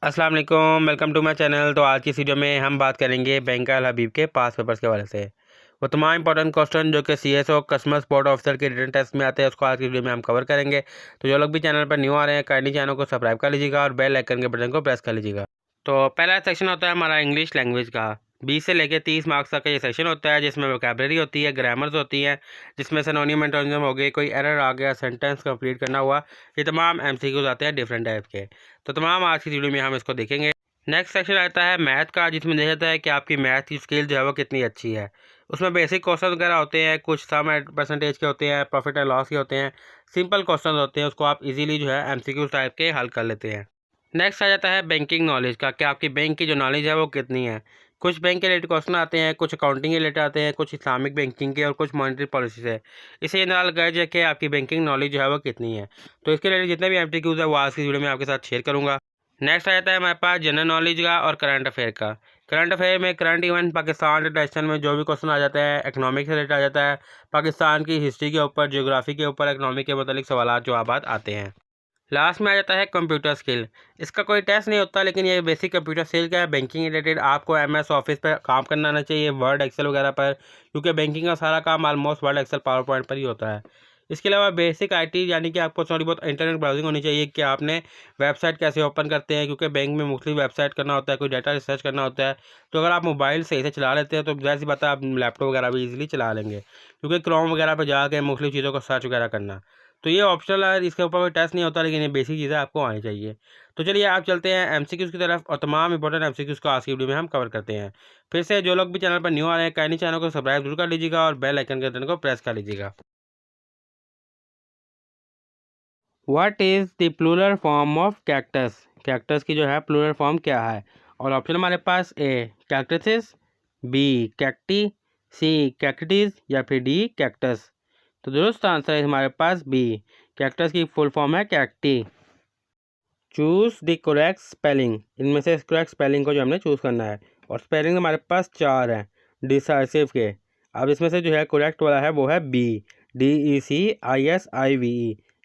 अस्सलाम वालेकुम, welcome to my channel. तो आज की इस वीडियो में हम बात करेंगे बैंक अल हबीब के पास पेपर्स के बारे से। वो तमाम इंपॉर्टेंट क्वेश्चन जो कि सीएसओ कस्टमर सपोर्ट ऑफिसर के रिटन टेस्ट में आते हैं उसको आज की वीडियो में हम कवर करेंगे। तो जो लोग भी चैनल पर न्यू आ रहे हैं काइंडली चैनल को सब्सक्राइब कर लीजिएगा और बेल आइकन के बटन को प्रेस कर लीजिएगा। तो पहला सेक्शन होता है हमारा इंग्लिश लैंग्वेज का। 20 से लेकर 30 मार्क्स तक का ये सेक्शन होता है जिसमें वोकैबलरी होती है, ग्रामर्स होती है, जिसमें सिनोनिम एंटोनिम हो गए, कोई एरर आ गया, सेंटेंस कंप्लीट करना हुआ, ये तमाम एमसीक्यूज आते हैं डिफरेंट टाइप के। तो तमाम आज की वीडियो में हम इसको देखेंगे। नेक्स्ट सेक्शन आता है मैथ का, जिसमें देखा जाता है कि आपकी मैथ की स्किल जो है वो कितनी अच्छी है। उसमें बेसिक क्वेश्चन वगैरह होते हैं, कुछ सम परसेंटेज के होते हैं, प्रॉफिट एंड लॉस के होते हैं, सिंपल क्वेश्चन होते हैं, उसको आप इजीली जो है एमसीक्यू टाइप के हल कर लेते हैं। नेक्स्ट आ जाता है बैंकिंग नॉलेज का, कि आपकी बैंक की जो नॉलेज है वो कितनी है। कुछ बैंक के रिलेटेड क्वेश्चन आते हैं, कुछ अकाउंटिंग के रिलेटेड आते हैं, कुछ इस्लामिक बैंकिंग के और कुछ मॉनेटरी पॉलिसी से। इसे अंदाजा लगाया जाए कि आपकी बैंकिंग नॉलेज जो है वो कितनी है। तो इसके रिलेटेड जितने भी एमसीक्यूज है वो आज की वीडियो में आपके साथ शेयर करूँगा। नेक्स्ट आ जाता है हमारे पास जनरल नॉलेज का और करंट अफेयर का। करंट अफेयर में करंट इवेंट पाकिस्तान रिलेशन में जो भी क्वेश्चन आ जाता है, इकोनॉमिक से रिलेटेड आ जाता है, पाकिस्तान की हिस्ट्री के ऊपर, ज्योग्राफी के ऊपर, इकोनॉमिक के मतलब सवाल जवाब आते हैं। लास्ट में आ जाता है कंप्यूटर स्किल। इसका कोई टेस्ट नहीं होता, लेकिन ये बेसिक कंप्यूटर स्किल का है। बैंकिंग रिलेटेड आपको एमएस ऑफिस पर काम करना आना चाहिए, वर्ड एक्सेल वगैरह पर, क्योंकि बैंकिंग का सारा काम almost Word Excel PowerPoint पर ही होता है। इसके अलावा बेसिक आईटी यानी कि आपको थोड़ी बहुत इंटरनेट ब्राउजिंग होनी चाहिए कि आपने वेबसाइट कैसे ओपन करते हैं, क्योंकि बैंक में मुख्तलिफ वेबसाइट करना होता है, कोई डाटा रिसर्च करना होता है। तो अगर आप मोबाइल सही से चला लेते हैं तो जाहिर सी बात है आप लैपटॉप वगैरह भी ईजिली चला लेंगे, क्योंकि क्रोम वगैरह पर जाकर मुख्तलिफ चीज़ों को सर्च वगैरह करना। तो ये ऑप्शनल है, इसके ऊपर कोई टेस्ट नहीं होता, लेकिन ये बेसिक चीज़ें आपको आनी चाहिए। तो चलिए आप चलते हैं एमसीक्यूज़ की तरफ और तमाम इंपॉर्टेंट एमसीक्यूज़ को आज की वीडियो में हम कवर करते हैं। फिर से जो लोग भी चैनल पर न्यू आ रहे हैं काइंडली चैनल को सब्सक्राइब जरूर कर लीजिएगा और बेल आइकन के बटन को प्रेस कर लीजिएगा। What is the plural form of cactus? Cactus की जो है प्लूरल फॉर्म क्या है? और ऑप्शन हमारे पास ए कैक्टसिस, बी कैक्टी, सी कैक्टिस या फिर डी कैक्टस। तो दुरुस्त आंसर है हमारे पास बी, कैक्टस की फुल फॉर्म है cacti. Choose the correct spelling. इनमें से करेक्ट स्पेलिंग को जो हमने चूज़ करना है, और स्पेलिंग हमारे पास 4 हैं डिसाइसिव के। अब इसमें से जो है करेक्ट वाला है वो है बी, DECISIVE।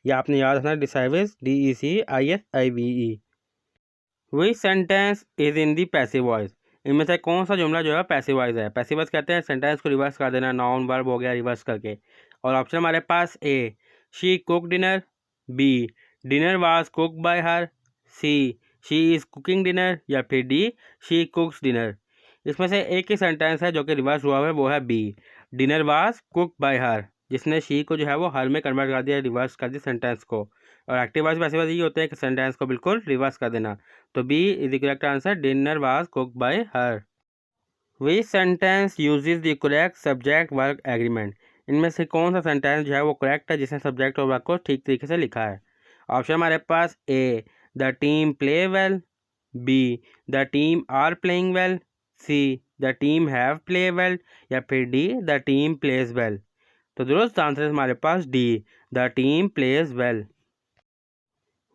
ये आपने याद रखना, decisive DECISIVE। Which sentence is in the passive voice? इनमें से कौन सा जुमला जो है पैसिव वॉइस है? पैसिव वॉइस कहते हैं सेंटेंस को रिवर्स कर देना, नाउन वर्ब हो गया रिवर्स करके। और ऑप्शन हमारे पास A she cook dinner, B dinner was cook by her, C she is cooking dinner या फिर डी शी कुक्स डिनर। इसमें से एक ही सेंटेंस है जो कि रिवर्स हुआ है, वो है B, dinner was cook by her, जिसने शी को जो है वो हर में कन्वर्ट कर दिया, रिवर्स कर दिया सेंटेंस को। और एक्टिव वॉइस पैसिव वॉइस ये होते हैं कि सेंटेंस को बिल्कुल रिवर्स कर देना। तो B is the correct answer, dinner was cook by her. Which sentence uses the correct subject verb agreement? इनमें से कौन सा सेंटेंस जो है वो करेक्ट है जिसने सब्जेक्ट और वर्क को ठीक तरीके से लिखा है? ऑप्शन हमारे पास A the team play well, B the team are playing well, C the team have play well या फिर D the team plays well. तो दुरुस्त आंसर है हमारे पास D, the team plays well.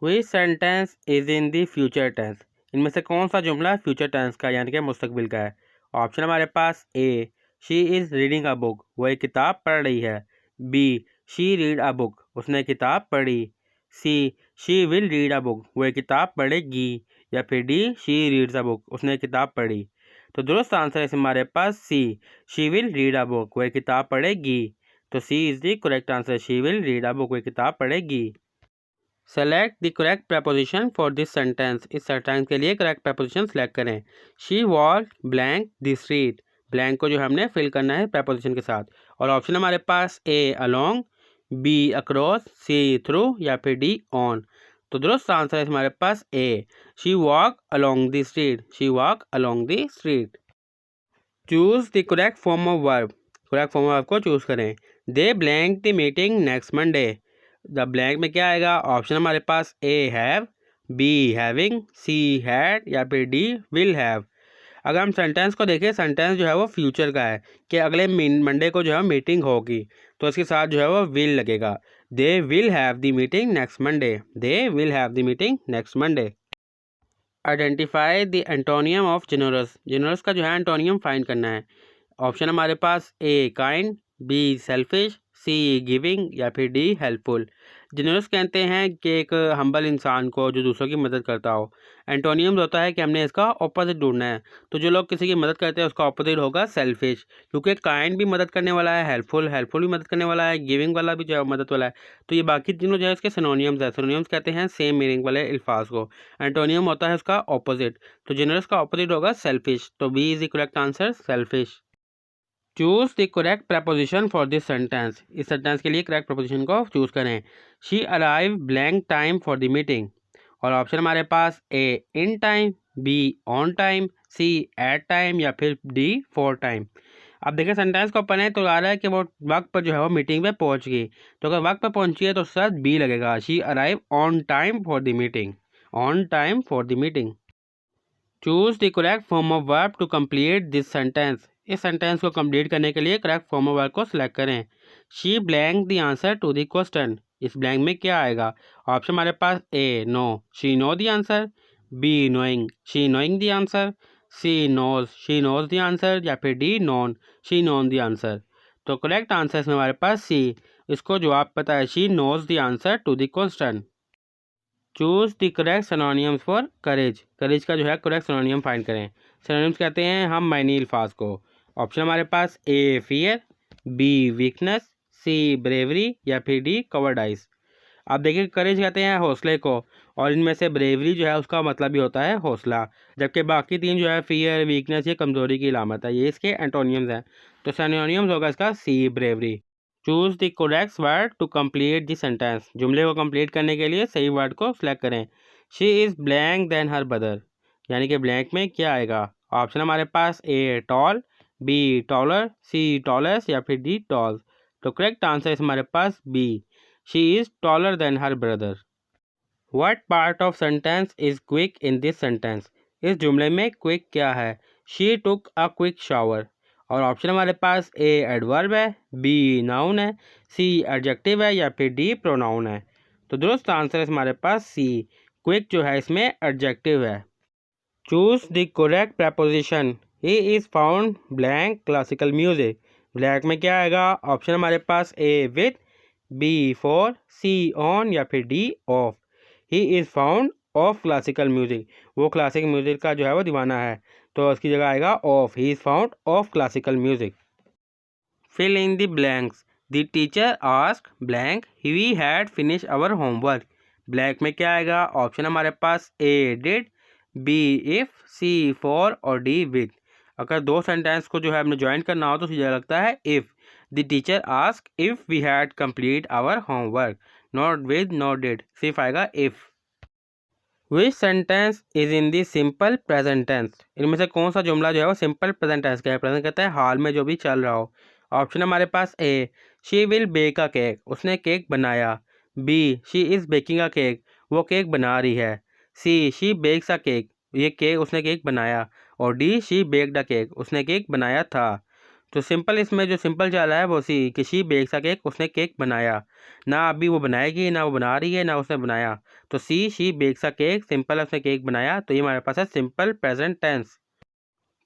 Which sentence is in the future tense? इनमें से कौन सा जुमला फ्यूचर टेंस का यानी कि मुस्तकबिल का है? ऑप्शन हमारे पास A she is reading a book, वो एक किताब पढ़ रही है, B she read a book, उसने किताब पढ़ी, C she will read a book, वो एक किताब पढ़ेगी, या फिर D she reads a book, उसने किताब पढ़ी। तो दुरुस्त आंसर है हमारे पास C, she will read a book, वो एक किताब पढ़ेगी। तो C is the correct answer, she will read a book, वो एक किताब पढ़ेगी। Select the correct preposition for this sentence. इस सेंटेंस के लिए करेक्ट प्रपोजिशन सेलेक्ट करें। She walk blank the street, blank को जो हमने फिल करना है प्रपोजिशन के साथ। और ऑप्शन हमारे पास A along, B across, C through या फिर डी ऑन। तो दुरुस्त आंसर है हमारे पास A, she walk along the street, she walk along the street. Choose the correct form of verb. Correct form of verb को चूज करें। They blank the meeting next Monday, the blank में क्या आएगा? Option हमारे पास A have, B having, C had या फिर D will have. अगर हम सेंटेंस को देखें, सेंटेंस जो है वो फ्यूचर का है कि अगले मंडे को जो है मीटिंग होगी, तो इसके साथ जो है वो विल लगेगा। They will have the meeting next Monday, they will have the meeting next Monday. Identify the antonym of generous. Generous का जो है एंटोनियम फाइंड करना है। ऑप्शन हमारे पास A kind, B selfish, C giving या फिर डी हेल्पफुल। जेनरस कहते हैं कि एक हम्बल इंसान को जो दूसरों की मदद करता हो। एंटोनियम्स होता है कि हमने इसका ऑपोजिट ढूंढना है, तो जो लोग किसी की मदद करते हैं उसका ऑपोजिट होगा सेल्फिश, क्योंकि काइंड भी मदद करने वाला है, हेल्पफुल भी मदद करने वाला है, गिविंग वाला भी जो है मदद वाला है। तो ये बाकी तीनों जो है इसके सिनोनियम्स है। सिनोनियम्स कहते हैं सेम मीनिंग वाले अल्फाज को। एंटोनियम होता है उसका ऑपोजिट, तो जेनरस का ऑपोजिट होगा सेल्फिश, तो B is the correct answer, selfish. Choose the correct preposition for this sentence. इस सेंटेंस के लिए करेक्ट प्रपोजिशन को चूज करें। She arrive blank time for the meeting. और ऑप्शन हमारे पास A in time, B on time, C at time या फिर डी फॉर टाइम। अब देखिए सेंटेंस को पढ़ें तो आ रहा है कि वो वक्त पर जो है वो मीटिंग पे पहुंच गई, तो अगर वक्त पर पहुंची है तो सर बी लगेगा। She arrive on time for the meeting, on time for the meeting. Choose the correct form of verb to complete this sentence. इस सेंटेंस को कंप्लीट करने के लिए करेक्ट फॉर्म ऑफ वर्ब को सिलेक्ट करें। She blank the answer to the question. इस blank में क्या आएगा? ऑप्शन हमारे पास A know, she know the answer, B knowing, she knowing the answer, C knows, she knows the answer या फिर D known, she known the answer. तो correct answer इसमें हमारे पास सी, इसको जवाब पता है, she knows the answer to the question. Choose the correct synonyms for courage. Courage का जो है करेक्ट सिनोनियम फाइंड करें। सिनोनियम्स कहते हैं हम मैनी अल्फाज को। ऑप्शन हमारे पास A fear, B weakness, C bravery या फिर डी कवर्डाइज। आप देखिए करेज कहते हैं हौसले को, और इनमें से ब्रेवरी जो है उसका मतलब भी होता है हौसला, जबकि बाकी तीन जो है फियर, वीकनेस, ये कमज़ोरी की अलामत है। ये इसके एंटोनियम्स हैं, तो सिनोनियम्स होगा इसका C bravery. Choose the correct word to complete the sentence. जुमले को कंप्लीट करने के लिए सही वर्ड को सिलेक्ट करें। She is blank than her brother, यानी कि ब्लैंक में क्या आएगा? ऑप्शन हमारे पास A tall, B taller, C tallest या फिर डी टॉल। तो करेक्ट आंसर है हमारे पास B, she is taller than her brother. What part of sentence is quick in this sentence. इस जुमले में क्विक क्या है? She took a quick shower. और ऑप्शन हमारे पास ए एडवर्ब है, बी नाउन है, सी एडजेक्टिव है या फिर डी प्रोनाउन है। तो दुरुस्त आंसर है हमारे पास सी, क्विक जो है इसमें एडजेक्टिव है। Choose the correct preposition. He is fond blank classical music. Blank में क्या आएगा? ऑप्शन हमारे पास A with, B for, C on या फिर D of. He is fond of classical music, वो क्लासिक म्यूजिक का जो है वो दीवाना है, तो उसकी जगह आएगा of. He is fond of classical music. Fill in the blanks. The teacher asked blank we had finish our homework. Blank में क्या आएगा? ऑप्शन हमारे पास A did, B if, C for और डी विद। अगर दो सेंटेंस को जो है हमने ज्वाइन करना हो तो सीधा लगता है if. The teacher ask if we had complete our homework, not with not did, सिर्फ आएगा if. Which sentence is in the simple present tense. इनमें से कौन सा जुमला जो है वो सिंपल प्रेजेंट टेंस का है? प्रेजेंट कहता है हाल में जो भी चल रहा हो। ऑप्शन हमारे पास A she will bake a cake, उसने केक बनाया, B she is baking a cake, वो केक बना रही है, C she bakes a cake, ये केक उसने केक बनाया, और D she baked a cake, उसने केक बनाया था। तो सिंपल इसमें जो सिंपल चल रहा है वो सी, कि शी बेक्स अ केक, उसने केक बनाया, ना अभी वो बनाएगी, ना वो बना रही है, ना उसने बनाया। तो she bakes a cake, simple है उसने केक बनाया, तो ये हमारे पास है simple present tense.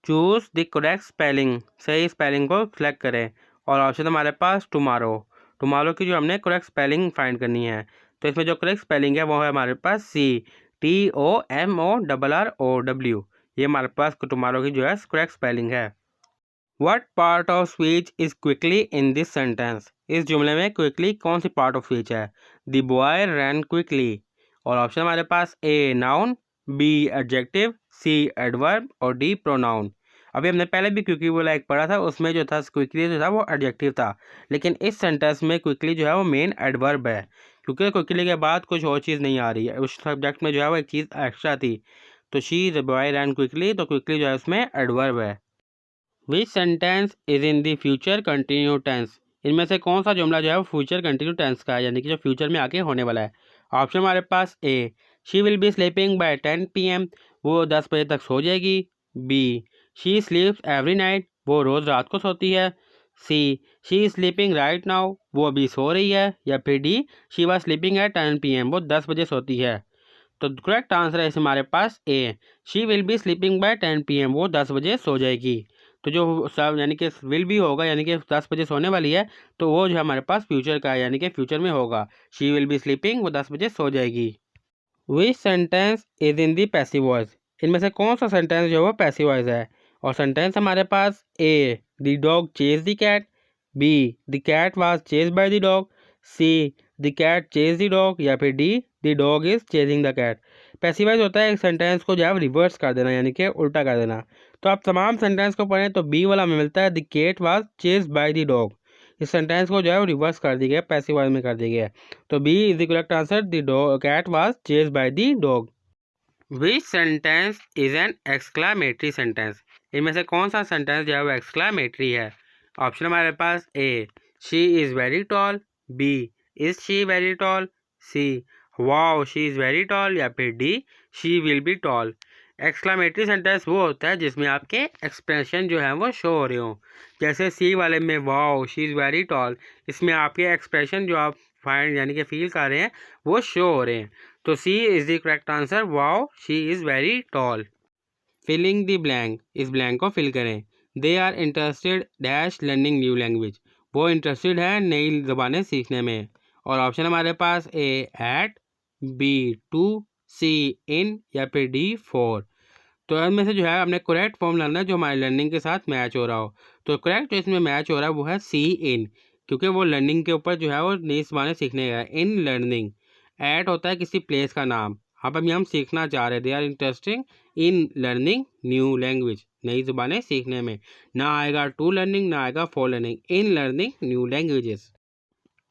Choose the correct spelling. सही स्पेलिंग को सिलेक्ट करें। और ऑप्शन हमारे पास टुमारो। टुमारो की जो हमने करेक्ट स्पेलिंग फाइंड करनी है, तो इसमें जो करेक्ट स्पेलिंग है वो है हमारे पास सी, TOMORROW। ये हमारे पास टुमारो की जो है करेक्ट स्पेलिंग है। What part of speech is quickly in this sentence? इस जुमले में क्विकली कौन सी पार्ट ऑफ स्पीच है? The boy ran quickly। और ऑप्शन हमारे पास A noun, B adjective, C adverb और डी प्रोनाउन। अभी हमने पहले भी क्विकली बोला एक पढ़ा था, उसमें जो था क्विकली जो था वो एडजेक्टिव था, लेकिन इस सेंटेंस में क्विकली जो है वो मेन एडवर्ब है, क्योंकि क्विकली के बाद कुछ और चीज़ नहीं आ रही है। उस सब्जेक्ट में जो है वो एक चीज़ एक्स्ट्रा थी, तो she the boy ran quickly, तो क्विकली जो है उसमें एडवर्ब है। Which sentence is in the future continue tense. इनमें से कौन सा जुमला जो है वो फ्यूचर कंटिन्यू टेंस का है, यानी कि जो फ्यूचर में आके होने वाला है। ऑप्शन हमारे पास A she will be sleeping by 10 PM, वो 10 बजे तक सो जाएगी, B she sleeps every night, वो रोज़ रात को सोती है, C she is sleeping right now, वो अभी सो रही है, या फिर D she was sleeping at 10 PM, वो 10 बजे सोती है। तो करेक्ट आंसर है हमारे पास A, she will be sleeping by 10 PM, वो 10 बजे सो जाएगी। तो जो सब यानी कि विल भी होगा यानी कि 10 बजे सोने वाली है, तो वो जो है हमारे पास फ्यूचर का है यानी कि फ्यूचर में होगा। शी विल बी स्लीपिंग, वो 10 बजे सो जाएगी। विच sentence is in the passive voice, इनमें से कौन सा सेंटेंस जो है वो पैसिव वॉइस है। और सेंटेंस हमारे पास A the dog chase the cat, B the cat was chase by the dog, C the cat chase the dog, या फिर D the dog is chasing the cat. Passive voice होता है एक sentence को जो है रिवर्स कर देना यानी कि उल्टा कर देना। तो आप तमाम सेंटेंस को पढ़ें तो बी वाला हमें मिलता है the cat was chase by the dog. इस सेंटेंस को जो है वो रिवर्स कर दिया गया, पैसिव वॉइस में कर दिया गया है। तो B is the correct answer, the cat was chase by the dog. Which sentence is an exclamatory sentence, इनमें से कौन सा सेंटेंस जो है वो एक्सक्लामेटरी है। ऑप्शन हमारे पास A she is very tall, B is she very tall, C wow she is very tall, या फिर D she will be tall. Exclamatory sentence वो होता है जिसमें आपके एक्सप्रेशन जो है वो शो हो रहे हों। जैसे सी वाले में wow she is very toll, इसमें आपके एक्सप्रेशन जो आप फाइंड यानी कि फील कर रहे हैं वो शो हो रहे हैं। तो C is the correct answer, wow she is very tall. Filling the blank, इस ब्लैंक को फिल करें। They are interested dash learning new language, वो इंटरेस्टेड है नई ज़बानें सीखने में। और ऑप्शन हमारे पास A at, B to, C in, या फिर डी फोर। तो इनमें से जो है हमने करेक्ट फॉर्म लाना है जो हमारे लर्निंग के साथ मैच हो रहा हो। तो करेक्ट जो इसमें मैच हो रहा है वो है सी इन, क्योंकि वो लर्निंग के ऊपर जो है वो नई ज़बानें सीखने का है। इन लर्निंग, एट होता है किसी प्लेस का नाम, अब हम सीखना चाह रहे हैं। They are interesting in learning new language, नई ज़ुबानें सीखने में। ना आएगा टू लर्निंग, ना आएगा for learning, in learning new languages.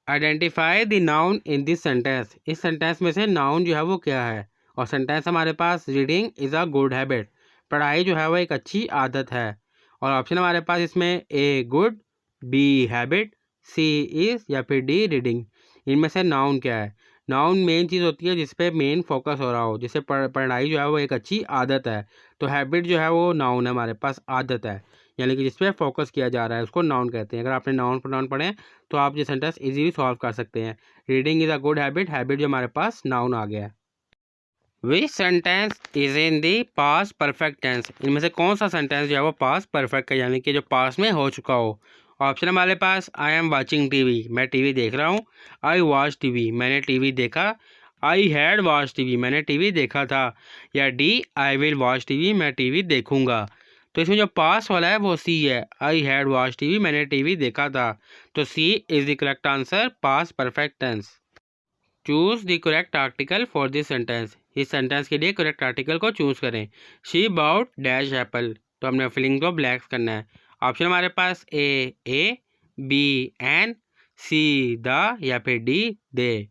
Identify the noun in this sentence, इस सेंटेंस में से नाउन जो है वो क्या है। और सेंटेंस हमारे पास reading is a good habit, पढ़ाई जो है वो एक अच्छी आदत है। और ऑप्शन हमारे पास इसमें A good, B habit, C is, या फिर डी रीडिंग। इनमें से नाउन क्या है। नाउन मेन चीज़ होती है जिस पे मेन फोकस हो रहा हो, जैसे पढ़ाई जो है वो एक अच्छी आदत है। तो हैबिट जो है वो नाउन है हमारे पास, आदत है, यानी कि जिस पे फोकस किया जा रहा है उसको नाउन कहते हैं। अगर आपने नाउन प्रोनाउन पढ़े तो आप ये सेंटेंस इजीली सॉल्व कर सकते हैं। Reading is a good habit, habit जो हमारे पास नाउन आ गया है। Which sentence is in the past perfect tense, इनमें से कौन सा सेंटेंस जो है वो पास्ट परफेक्ट है यानी कि जो पास्ट में हो चुका हो। ऑप्शन हमारे पास आई एम वाचिंग टीवी, मैं टीवी देख रहा हूँ। आई वॉच टीवी, मैंने टीवी देखा। आई हैड वॉच टीवी, मैंने टीवी देखा था। या D I will watch TV, मैं टीवी देखूंगा। तो इसमें जो पास वाला है वो सी है, आई हैड वॉच टीवी, मैंने टीवी देखा था। तो C is the correct answer, past perfect tense. Choose the correct article for this sentence, इस सेंटेंस के लिए करेक्ट आर्टिकल को चूज़ करें। शी बाउट डैश एप्पल, तो हमने फिलिंग को ब्लैक्स करना है। ऑप्शन हमारे पास A, B an, C the, या फिर डी दे।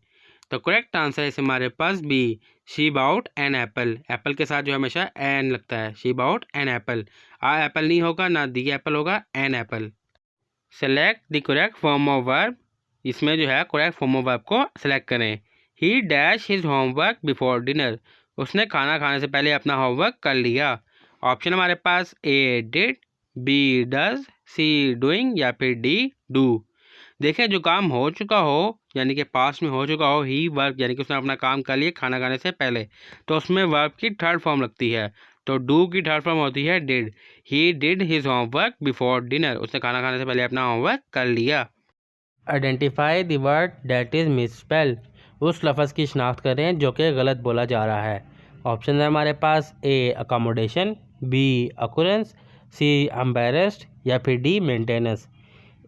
तो करेक्ट आंसर है हमारे पास B, she bought an apple. Apple के साथ जो हमेशा एन लगता है, she bought an apple. Apple नहीं होगा, ना दी एप्पल होगा, an apple. Select the correct form of verb, इसमें जो है करेक्ट फॉर्म ऑफ वर्ब को सेलेक्ट करें। He dash his homework before dinner, उसने खाना खाने से पहले अपना होमवर्क कर लिया। ऑप्शन हमारे पास A did, B does, C doing, या फिर डी डू। देखें जो काम हो चुका हो यानी कि पास्ट में हो चुका हो, ही वर्क यानी कि उसने अपना काम कर लिया खाना खाने से पहले, तो उसमें वर्ब की थर्ड फॉर्म लगती है। तो डू की थर्ड फॉर्म होती है did. He did his homework before dinner, उसने खाना खाने से पहले अपना होमवर्क कर लिया। Identify the word that is misspelled, उस लफ्ज़ की शिनाख्त करें जो कि गलत बोला जा रहा है। ऑप्शन है हमारे पास ए अकोमोडेशन, बी अकुरेंस, सी एम्बेरस्ड, या फिर डी मेंटेनेंस।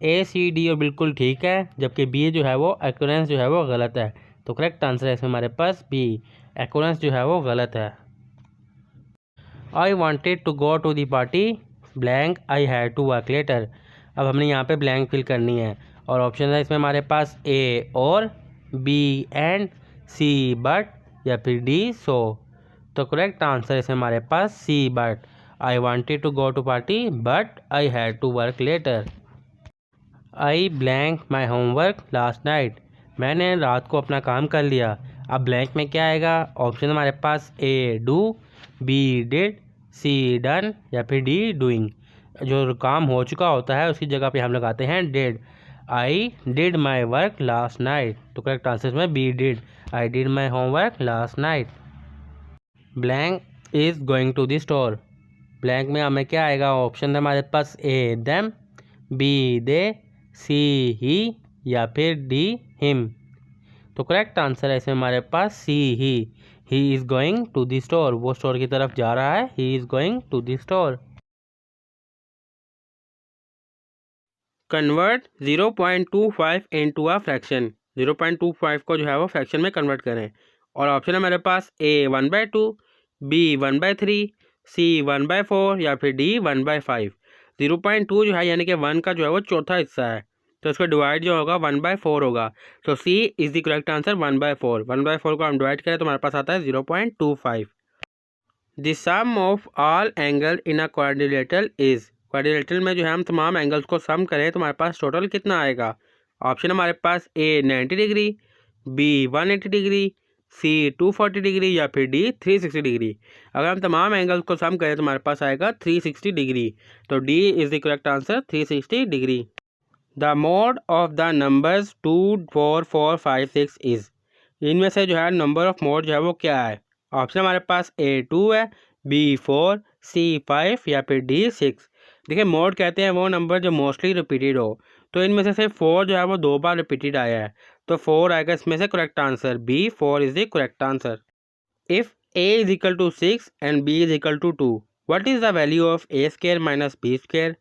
ए सी डी और बिल्कुल ठीक है, जबकि बी जो है वो अकुरेंस जो है वो गलत है। तो करेक्ट आंसर है इसमें हमारे पास बी, अकुरेंस जो है वो गलत है। I wanted to go to the party blank, I had to work later. अब हमने यहाँ पे ब्लैंक फिल करनी है और ऑप्शन है इसमें हमारे पास ए और, बी एंड, सी बट, या फिर डी सो। तो करेक्ट आंसर इसमें हमारे पास C but. I wanted to go to party but I had to work later. I blank my homework last night, मैंने रात को अपना काम कर लिया। अब ब्लैंक में क्या आएगा। ऑप्शन हमारे पास A do, B did, C done, या फिर डी डूइंग। जो काम हो चुका होता है उसकी जगह पे हम लगाते हैं did. I did my work last night, तो करेक्ट आंसर में B did, I did my homework last night. Blank is going to the store, blank में हमें क्या आएगा, ऑप्शन है हमारे पास ए them, B they, C he या फिर डी हिम। तो करेक्ट आंसर है इसमें हमारे पास C he is going to the store, वो स्टोर की तरफ जा रहा है, he is going to the store. Convert 0.25 into a fraction, 0.25 को जो है वो फ्रैक्शन में कन्वर्ट करें। और ऑप्शन है मेरे पास ए 1/2, बी 1/3, सी 1/4 या फिर डी 1/5। 0.2 जो है यानी कि 1 का जो है वो चौथा हिस्सा है, तो इसको डिवाइड जो होगा 1/4 होगा। तो C is the correct answer 1/4। 1/4 को हम डिवाइड करें तो हमारे पास आता है 0.25। The sum of all angle in a quadrilateral is, quadrilateral में जो है हम तमाम एंगल्स को सम करें तो हमारे पास टोटल कितना आएगा। ऑप्शन हमारे पास A 90 degree, B 180 degree, C 240 degree या फिर डी 360 डिग्री। अगर हम तमाम एंगल्स को सम करें तो हमारे पास आएगा 360 डिग्री। तो D is the correct answer 360 degree. The mode of the numbers 2, 4, 4, 5, 6 is, इनमें से जो है नंबर ऑफ मोड जो है वो क्या है। ऑप्शन हमारे पास ए 2 है, बी 4, सी 5 या फिर डी 6। देखिए मोड कहते हैं वो नंबर जो मोस्टली रिपीटेड हो, तो इनमें से सिर्फ 4 जो है वो 2 बार रिपीटेड आया है, तो 4 आएगा इसमें से correct answer, B 4 is the correct answer. If A is equal to 6 and B is equal to 2, what is the value of A square minus B square.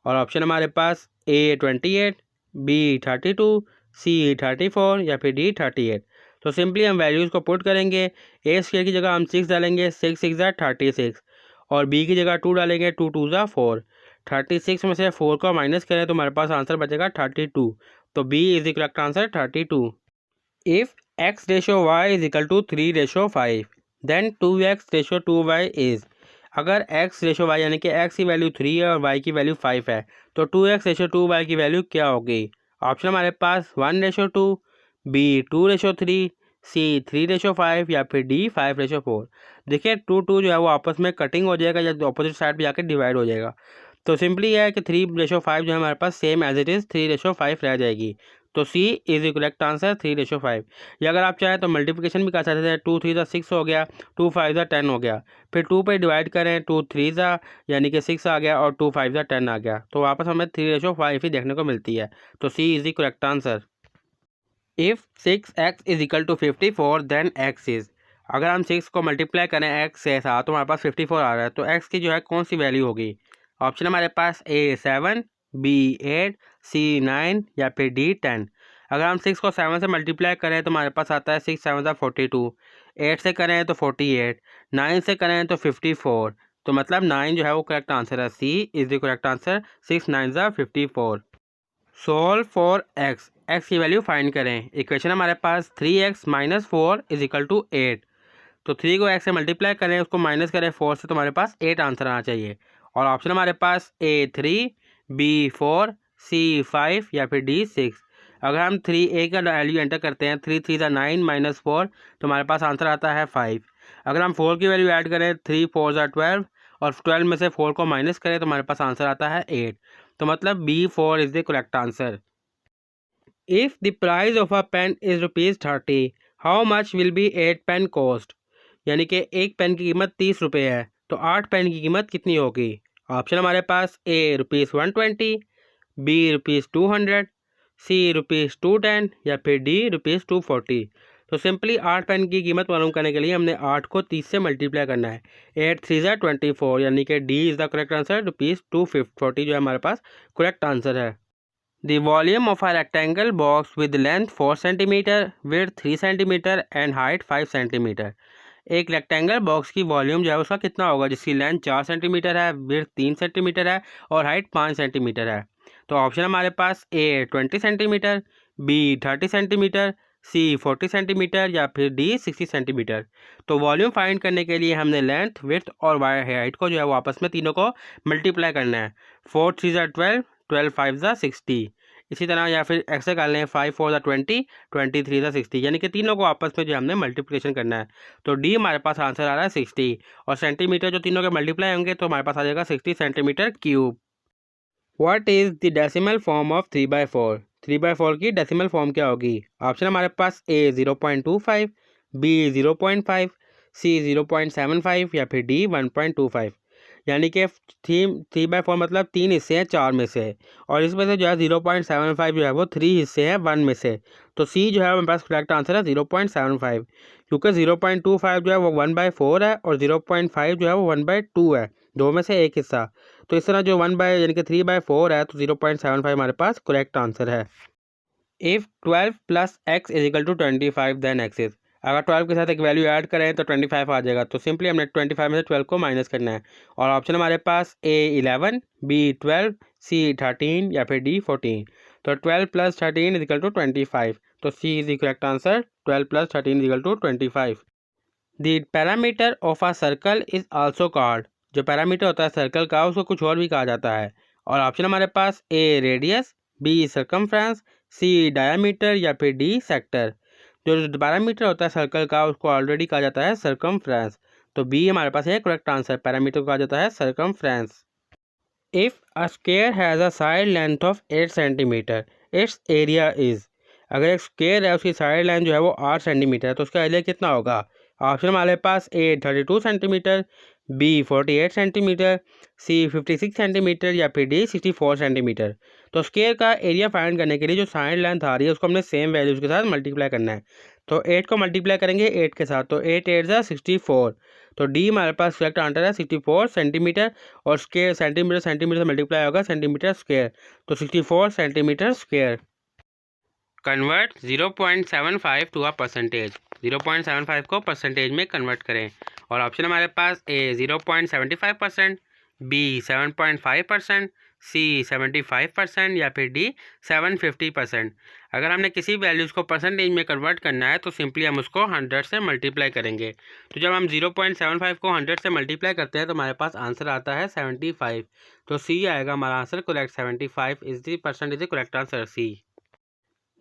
और ऑप्शन हमारे पास ए 28, बी 32, सी 34 या फिर डी 38। तो सिंपली हम values को put करेंगे। ए square की जगह हम 6 डालेंगे, 6 6 ज़ा 36, और बी की जगह 2 डालेंगे, 2 2 ज़ा 4। 36 में से 4 को माइनस करें तो हमारे पास आंसर बचेगा 32। तो B is the correct answer 32। If x ratio y is equal to 3 ratio 5, then 2x ratio 2y is, अगर x रेशो y यानी कि x की वैल्यू 3 है और y की वैल्यू 5 है, तो 2x रेशो 2y की वैल्यू क्या होगी। ऑप्शन हमारे पास 1 रेशो 2, बी 2 रेशो 3, सी 3 रेशो 5 या फिर डी 5 रेशो 4। देखिए 2 2 जो है वो आपस में कटिंग हो जाएगा या अपोजिट साइड पे जाकर डिवाइड हो जाएगा। तो सिंपली यह है कि 3 रेशो 5 जो है हमारे पास same as it is 3 ratio 5 रह जाएगी। तो C is the correct answer 3 ratio 5। या अगर आप चाहें तो मल्टीप्लिकेशन भी कर सकते थे, 2 3 ज़ा 6 हो गया, 2 5 ज़ा 10 हो गया, फिर 2 पे डिवाइड करें, 2 3 ज़ा यानी कि 6 आ गया और 2 5 ज़ा 10 आ गया, तो वापस हमें 3 रेशो 5 ही देखने को मिलती है। तो C is the correct answer. If 6x is equal to 54 then x is, अगर हम 6 को मल्टीप्लाई करें x से साथ तो हमारे पास 54 आ रहा है, तो x की जो है कौन सी वैल्यू होगी। ऑप्शन हमारे पास ए 7, बी 8, सी 9 या फिर डी 10। अगर हम 6 को 7 से मल्टीप्लाई करें तो हमारे पास आता है 6 7 ज़ा 42, 8 से करें तो 48, 9 से करें तो 54। तो मतलब 9 जो है वो करेक्ट आंसर है, C is the correct answer, 6 9 ज़ा 54। सोल्व फॉर एक्स, एक्स की वैल्यू फाइंड करें। इक्वेशन हमारे पास 3x minus 4 is equal to 8। तो 3 को x से मल्टीप्लाई करें, उसको माइनस करें 4 से, तो हमारे पास 8 आंसर आना चाहिए। और ऑप्शन हमारे पास ए 3, बी 4, सी 5 या फिर डी 6। अगर हम 3a का वैल्यू एंटर करते हैं, 3 3 ज़ा 9 माइनस 4, तो हमारे पास आंसर आता है 5। अगर हम 4 की वैल्यू ऐड करें, 3 4 ज़ा 12, और 12 में से 4 को माइनस करें तो हमारे पास आंसर आता है 8। तो मतलब B4 is the correct answer. If the price of a pen is ₹30, how much will be 8 pen cost. यानी कि एक पेन की कीमत 30 रुपये है, तो 8 पेन की कीमत कितनी होगी। ऑप्शन हमारे पास ए ₹120, बी ₹200, सी ₹210 या फिर डी ₹240। तो सिंपली 8 पेन की कीमत मालूम करने के लिए हमने 8 को 30 से मल्टीप्लाई करना है। 8 3 ज़ा 24 यानी कि D is the correct answer, ₹240 जो है हमारे पास करेक्ट आंसर है। The volume of a rectangle box with length 4 centimetre, width 3 centimetre and height 5 centimetre. एक रेक्टेंगल बॉक्स की वॉल्यूम जो है उसका कितना होगा, जिसकी लेंथ 4 सेंटीमीटर है, विड्थ 3 सेंटीमीटर है और हाइट 5 सेंटीमीटर है। तो ऑप्शन हमारे पास ए 20 सेंटीमीटर, बी 30 सेंटीमीटर, सी 40 सेंटीमीटर या फिर डी 60 सेंटीमीटर। तो वॉल्यूम फाइंड करने के लिए हमने लेंथ, विड्थ और हाइट को जो है वो आपस में तीनों को मल्टीप्लाई करना है। 4 3 ज़ा 12, 12 5 ज़ा 60। इसी तरह या फिर एक्स्ट्रा कर लें, 5 4 ज़ा 20, 23 ज़ा 60, यानी कि तीनों को आपस में जो हमने मल्टीप्लिकेशन करना है। तो डी हमारे पास आंसर आ रहा है 60, और सेंटीमीटर जो तीनों के मल्टीप्लाई होंगे तो हमारे पास आ जाएगा 60 centimetre cube. What is the decimal form of 3/4। 3/4 की डेसिमल फॉर्म क्या होगी। ऑप्शन हमारे पास ए 0.25, बी 0.5, सी 0.75 या फिर डी 1.25। यानी कि 3/4 मतलब 3 हिस्से हैं 4 में से, और इसमें से जो है 0.75 जो है वो 3 हिस्से हैं 1 में से। तो सी जो है मेरे पास करेक्ट आंसर है 0.75, क्योंकि 0.25 जो है वो 1/4 है और 0.5 जो है वो 1/2 है, दो में से एक हिस्सा। तो इस तरह जो 1 यानी कि 3/4 है, तो 0.75 हमारे पास करेक्ट आंसर है। If 12 plus x is equal to 25 then x is, अगर 12 के साथ एक वैल्यू ऐड करें तो 25 आ जाएगा। तो सिंपली हमने 25 में से 12 को माइनस करना है, और ऑप्शन हमारे पास ए 11, बी 12, सी 13 या फिर डी 14। तो 12 प्लस 13 इज इक्वल टू 25, तो C is the correct answer. 12 plus 13 is equal to 25। The parameter of a circle is also called, जो पैरामीटर होता है सर्कल का उसको कुछ और भी कहा जाता है, और ऑप्शन हमारे पास ए रेडियस, बी सर्कमफ्रेंस, सी डायामीटर या फिर डी सेक्टर। जो पैरामीटर होता है सर्कल का उसको ऑलरेडी कहा जाता है सर्कमफ्रेंस, तो बी हमारे पास है करेक्ट आंसर, पैरामीटर को कहा जाता है circumference. If a square has a side length of 8 centimetre, it's area is, अगर एक स्क्वायर है उसकी साइड लेंथ जो है वो 8 सेंटीमीटर है, तो उसका एरिया कितना होगा? ऑप्शन हमारे पास ए 32 सेंटीमीटर, बी 48 सेंटीमीटर, सी 56 सेंटीमीटर या फिर डी 64 सेंटीमीटर। तो स्क्वायर का एरिया फाइंड करने के लिए जो साइड लेंथ आ रही है उसको हमने सेम वैल्यूज़ के साथ मल्टीप्लाई करना है। तो 8 को मल्टीप्लाई करेंगे 8 के साथ, तो 8 8 जा 64, तो डी हमारे पास करेक्ट आंसर है 64 सेंटीमीटर, और स्क्वायर सेंटीमीटर सेंटीमीटर से मल्टीप्लाई होगा सेंटीमीटर स्क्वायर, तो 64 centimetre square. Convert 0.75 to a percentage, 0.75 को परसेंटेज में कन्वर्ट करें, और ऑप्शन हमारे पास ए 0.75%, बी 7.5%, सी 75% या फिर डी 750%। अगर हमने किसी वैल्यूज़ को परसेंटेज में कन्वर्ट करना है तो सिंपली हम उसको 100 से मल्टीप्लाई करेंगे। तो जब हम 0.75 को 100 से मल्टीप्लाई करते हैं तो हमारे पास आंसर आता है 75, तो सी आएगा हमारा answer correct. 75 is the percent is the correct answer, C.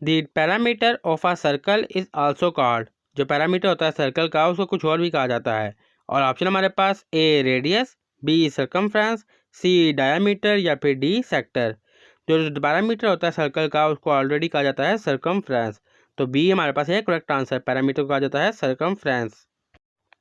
The parameter of a circle is also called, जो पैरामीटर होता है सर्कल का उसको कुछ और भी कहा जाता है, और ऑप्शन हमारे पास ए रेडियस, बी सर्कमफ्रेंस, सी डायामीटर या फिर डी सेक्टर। जो पैरामीटर होता है सर्कल का उसको ऑलरेडी कहा जाता है सर्कमफ्रेंस, तो बी हमारे पास है करेक्ट आंसर, पैरामीटर को कहा जाता है circumference.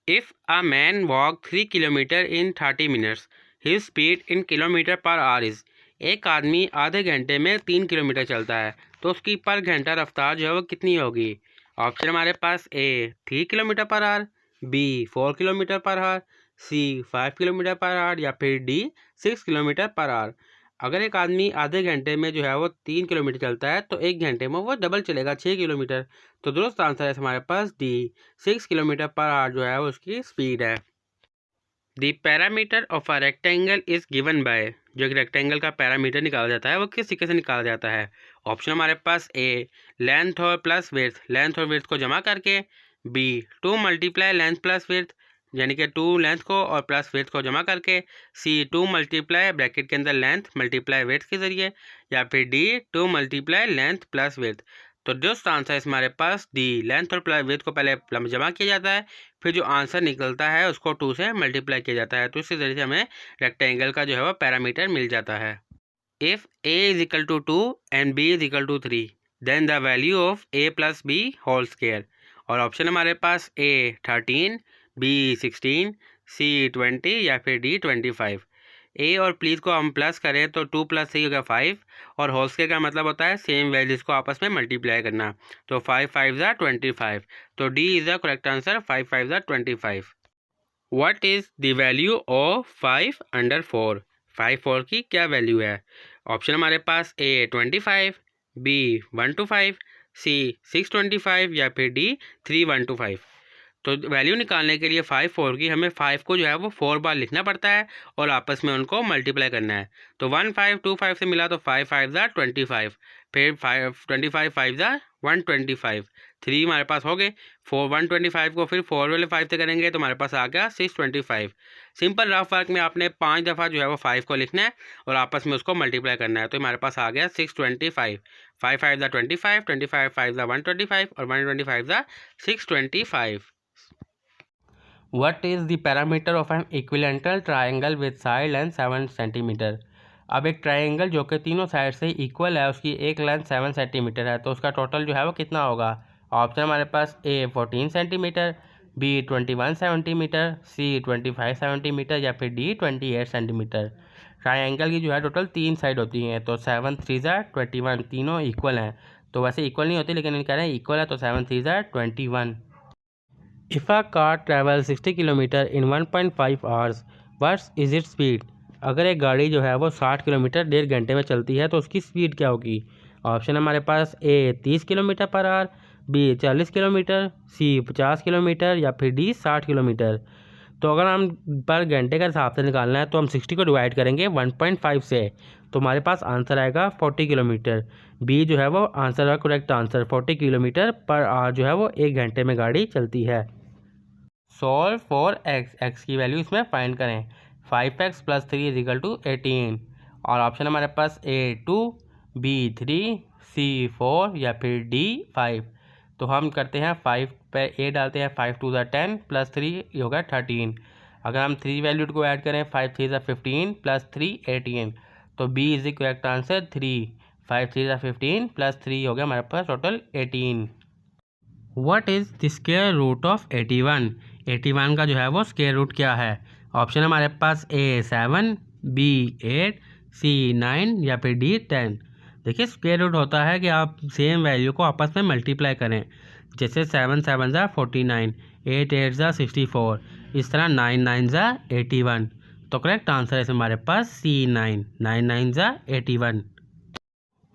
If a man walk 3 kilometre in 30 minutes, his speed in kilometre per our is, एक आदमी आधे घंटे में 3 किलोमीटर चलता है तो उसकी पर घंटा रफ्तार जो है वो कितनी होगी? ऑप्शन हमारे पास A 3 kilometre per hour, B 4 kilometre per hour, C 5 kilometre per hour या फिर डी 6 किलोमीटर पर आवर। अगर एक आदमी आधे घंटे में जो है वो 3 किलोमीटर चलता है तो एक घंटे में वो डबल चलेगा 6 किलोमीटर। तो दुरुस्त आंसर है हमारे पास डी 6 किलोमीटर पर आवर जो है वो उसकी स्पीड है। The parameter of a rectangle is given by, जो एक रेक्टेंगल का पैरामीटर निकाला जाता है वो किस तरीके से निकाला जाता है? ऑप्शन हमारे पास ए लेंथ और प्लस विड्थ, लेंथ और विड्थ को जमा करके, B 2 multiply length plus width यानी कि 2 लेंथ को और प्लस विड्थ को जमा करके, सी 2 मल्टीप्लाई ब्रैकेट के अंदर लेंथ मल्टीप्लाई विड्थ के जरिए, या फिर D 2 multiply length plus width. तो जो आंसर है हमारे पास डी, लेंथ और प्लस विड्थ को पहले जमा किया जाता है, फिर जो आंसर निकलता है उसको 2 से मल्टीप्लाई किया जाता है, तो इसी तरीके से हमें रेक्टेंगल का जो है वो पैरामीटर मिल जाता है। If A is equal to 2 and B is equal to 3 then the value of A plus B whole square, और ऑप्शन हमारे पास ए 13, बी 16, सी 20 या फिर डी 25। ए और प्लीज़ को हम प्लस करें तो 2 + 3 होगा 5, और होल स्क्वायर का मतलब होता है सेम वैल्यूज़ को आपस में मल्टीप्लाई करना, तो 5 5 ज़ा 25, तो D is the correct answer, 5 5 ज़ा 25। What is the value of 5 under 4, 5 4 की क्या वैल्यू है? ऑप्शन हमारे पास ए 25, बी 1 to 5, सी 625 या फिर डी 3 1 to 5। तो वैल्यू निकालने के लिए 5 4 की हमें 5 को जो है वो 4 बार लिखना पड़ता है और आपस में उनको मल्टीप्लाई करना है। तो 1 5 2 5 से मिला तो 5 5 ज़ा 25, फिर 25 5 ज़ा 125, 3 हमारे पास हो गए। 125 को फिर 4 वाले 5 से करेंगे तो हमारे पास आ गया 625। सिंपल रफ वर्क में आपने 5 दफ़ा जो है वो 5 को लिखना है और आपस में उसको मल्टीप्लाई करना है, तो हमारे पास आ गया 625। 5 5 ज़ा 25, 25 5 ज़ा 125 और 125 ज़ा 625। What is the parameter of an equilateral triangle with side length 7 centimetre? अब एक ट्राइंगल जो कि तीनों साइड से इक्वल है उसकी एक लेंथ 7 सेंटीमीटर है, तो उसका टोटल जो है वो कितना होगा? ऑप्शन हमारे पास ए 14 सेंटीमीटर, बी 21 सेंटीमीटर, सी 25 सेंटीमीटर या फिर डी 28 सेंटीमीटर। ट्राइंगल की जो है टोटल 3 साइड होती हैं, तो 7 3 ज़ा 21, तीनों इक्वल हैं। तो वैसे इक्वल नहीं होती, लेकिन इन कह रहे हैं इक्वल है, तो 7 3 ज़ा 21। If a car travel 60 kilometre in 1.5 hours, what's is it speed? अगर एक गाड़ी जो है वो 60 किलोमीटर 1.5 घंटे में चलती है तो उसकी स्पीड क्या होगी? ऑप्शन हमारे पास A 30 kilometre per hour, B 40 kilometre, C 50 kilometre या फिर डी 60 किलोमीटर। तो अगर हम पर घंटे का हिसाब से निकालना है तो हम 60 को डिवाइड करेंगे 1.5 से, तो हमारे पास आंसर आएगा 40 किलोमीटर। बी जो है वो आंसर है, correct answer 40 kilometre per our जो है वो 1 घंटे में गाड़ी चलती है। सॉल्व फॉर एक्स की वैल्यू इसमें फाइंड करें। 5x + 3 = 18 और ऑप्शन हमारे पास ए 2, बी 3, सी 4 या फिर डी 5। तो हम करते हैं 5 पे ए डालते हैं, 5 2 ज़ा 10 + 3 ये होगा 13। अगर हम 3 वैल्यू को ऐड करें 5 3 ज़ा 15 + 3 18, तो B is the correct answer 3। 5 3 ज़ा 15 + 3 हो गया हमारे पास total 18। What is the square root of 81? 81 का जो है वो स्क्वायर रूट क्या है? ऑप्शन हमारे पास ए 7, बी 8, सी 9 या फिर डी 10। देखिए स्क्वायर रूट होता है कि आप सेम वैल्यू को आपस में मल्टीप्लाई करें, जैसे 7 7 ज़ा 49, 8 8 ज़ा 64, इस तरह 9 9 ज़ा 81। तो करेक्ट आंसर है हमारे पास सी 9, 9 9 ज़ा 81।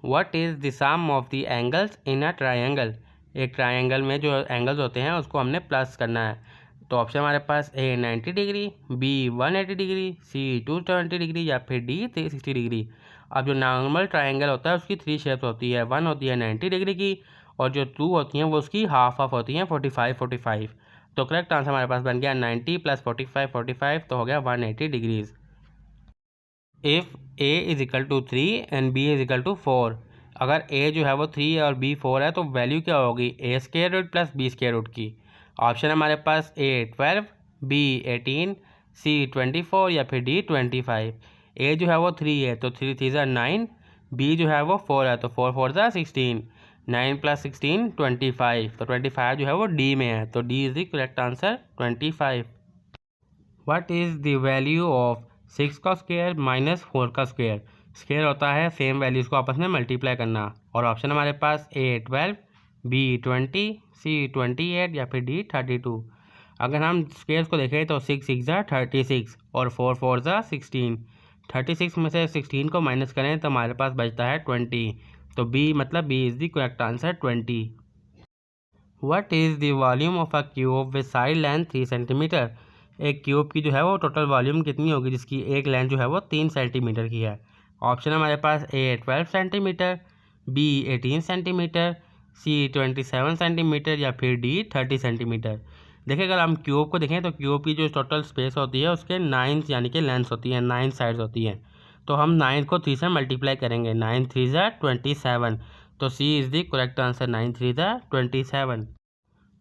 What is the sum of the angles in a triangle? एक ट्रायंगल में जो एंगल्स होते हैं उसको हमने प्लस करना है। तो ऑप्शन हमारे पास A 90 degree, B 180 degree, C 270 degree या फिर डी 360 डिग्री। अब जो नॉर्मल ट्रायंगल होता है उसकी 3 शेप्स होती है। 1 होती है 90 डिग्री की और जो 2 होती हैं वो उसकी हाफ होती हैं 45 45। तो करेक्ट आंसर हमारे पास बन गया 90 + 45 45, तो हो गया 180 degrees. If A is equal to 3 and B is equal to 4, अगर ए जो है वो 3 और बी 4 है तो वैल्यू क्या होगी A square root plus B square root की? ऑप्शन हमारे पास ए 12, बी 18, सी 24 या फिर डी 25। ए जो है वो 3 है तो 3 3 ज़ा 9, बी जो है वो 4 है तो 4 4 ज़ा 16, 9 + 16 25, तो 25 जो है वो डी में है, तो D is the correct answer 25। What is the value of 6 का स्क्वायर माइनस 4 का स्क्वायर? स्क्वायर होता है सेम वैल्यूज़ को आपस में मल्टीप्लाई करना और ऑप्शन हमारे पास ए 12, बी 20, सी 28 या फिर डी 32। अगर हम स्क्वायर्स को देखें तो 6 6 ज़ा 36 और 4 4 ज़ा 16। 36 में से 16 को माइनस करें तो हमारे पास बचता है 20, तो बी मतलब B is the correct answer 20। What is the volume of a cube with side length 3 centimetre? एक क्यूब की जो है वो टोटल वॉल्यूम कितनी होगी जिसकी एक लेंथ जो है वो 3 सेंटीमीटर की है? ऑप्शन हमारे पास ए 12 सेंटीमीटर, बी 18 सेंटीमीटर, सी 27 सेंटीमीटर या फिर डी 30 सेंटीमीटर। देखिए अगर हम क्यूब को देखें तो क्यूब की जो टोटल स्पेस होती है उसके 9 यानी कि लेंथ्स होती हैं, 9 साइड्स होती हैं। तो हम 9 को 3 से मल्टीप्लाई करेंगे, 9 3 ज़ा 27, तो C is the correct answer 9 3 ज़ा 27।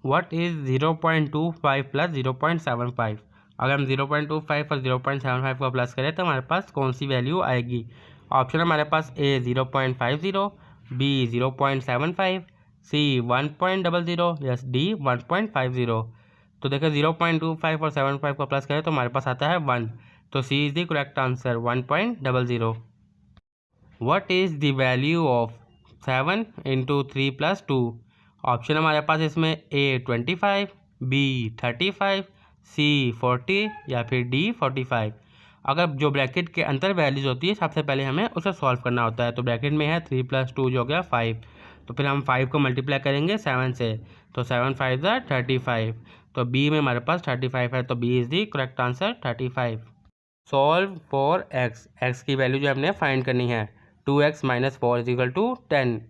What is 0.25 + 0.75? अगर हम 0.25 और 0.75 को प्लस करें तो हमारे पास कौन सी वैल्यू आएगी? ऑप्शन हमारे पास ए 0.50, बी 0.75, सी 1.00 या डी 1.50। तो देखिए 0.25 और 75 को प्लस करें तो हमारे पास आता है 1, तो C is the correct answer 1.00। What is the value of 7 × 3 + 2? Option हमारे पास इसमें ए 25, बी 35, सी 40 या फिर डी 45। अगर जो ब्रैकेट के अंदर वैल्यूज होती है सबसे पहले हमें उसे सॉल्व करना होता है। तो ब्रैकेट में है 3 + 2 जो हो गया 5, तो फिर हम 5 को मल्टीप्लाई करेंगे 7 से, तो 7 5 ज़ा 35, तो बी में हमारे पास 35 है, तो B is the correct answer 35। Solve for x की वैल्यू जो हमने फाइंड करनी है 2x - 4 = 10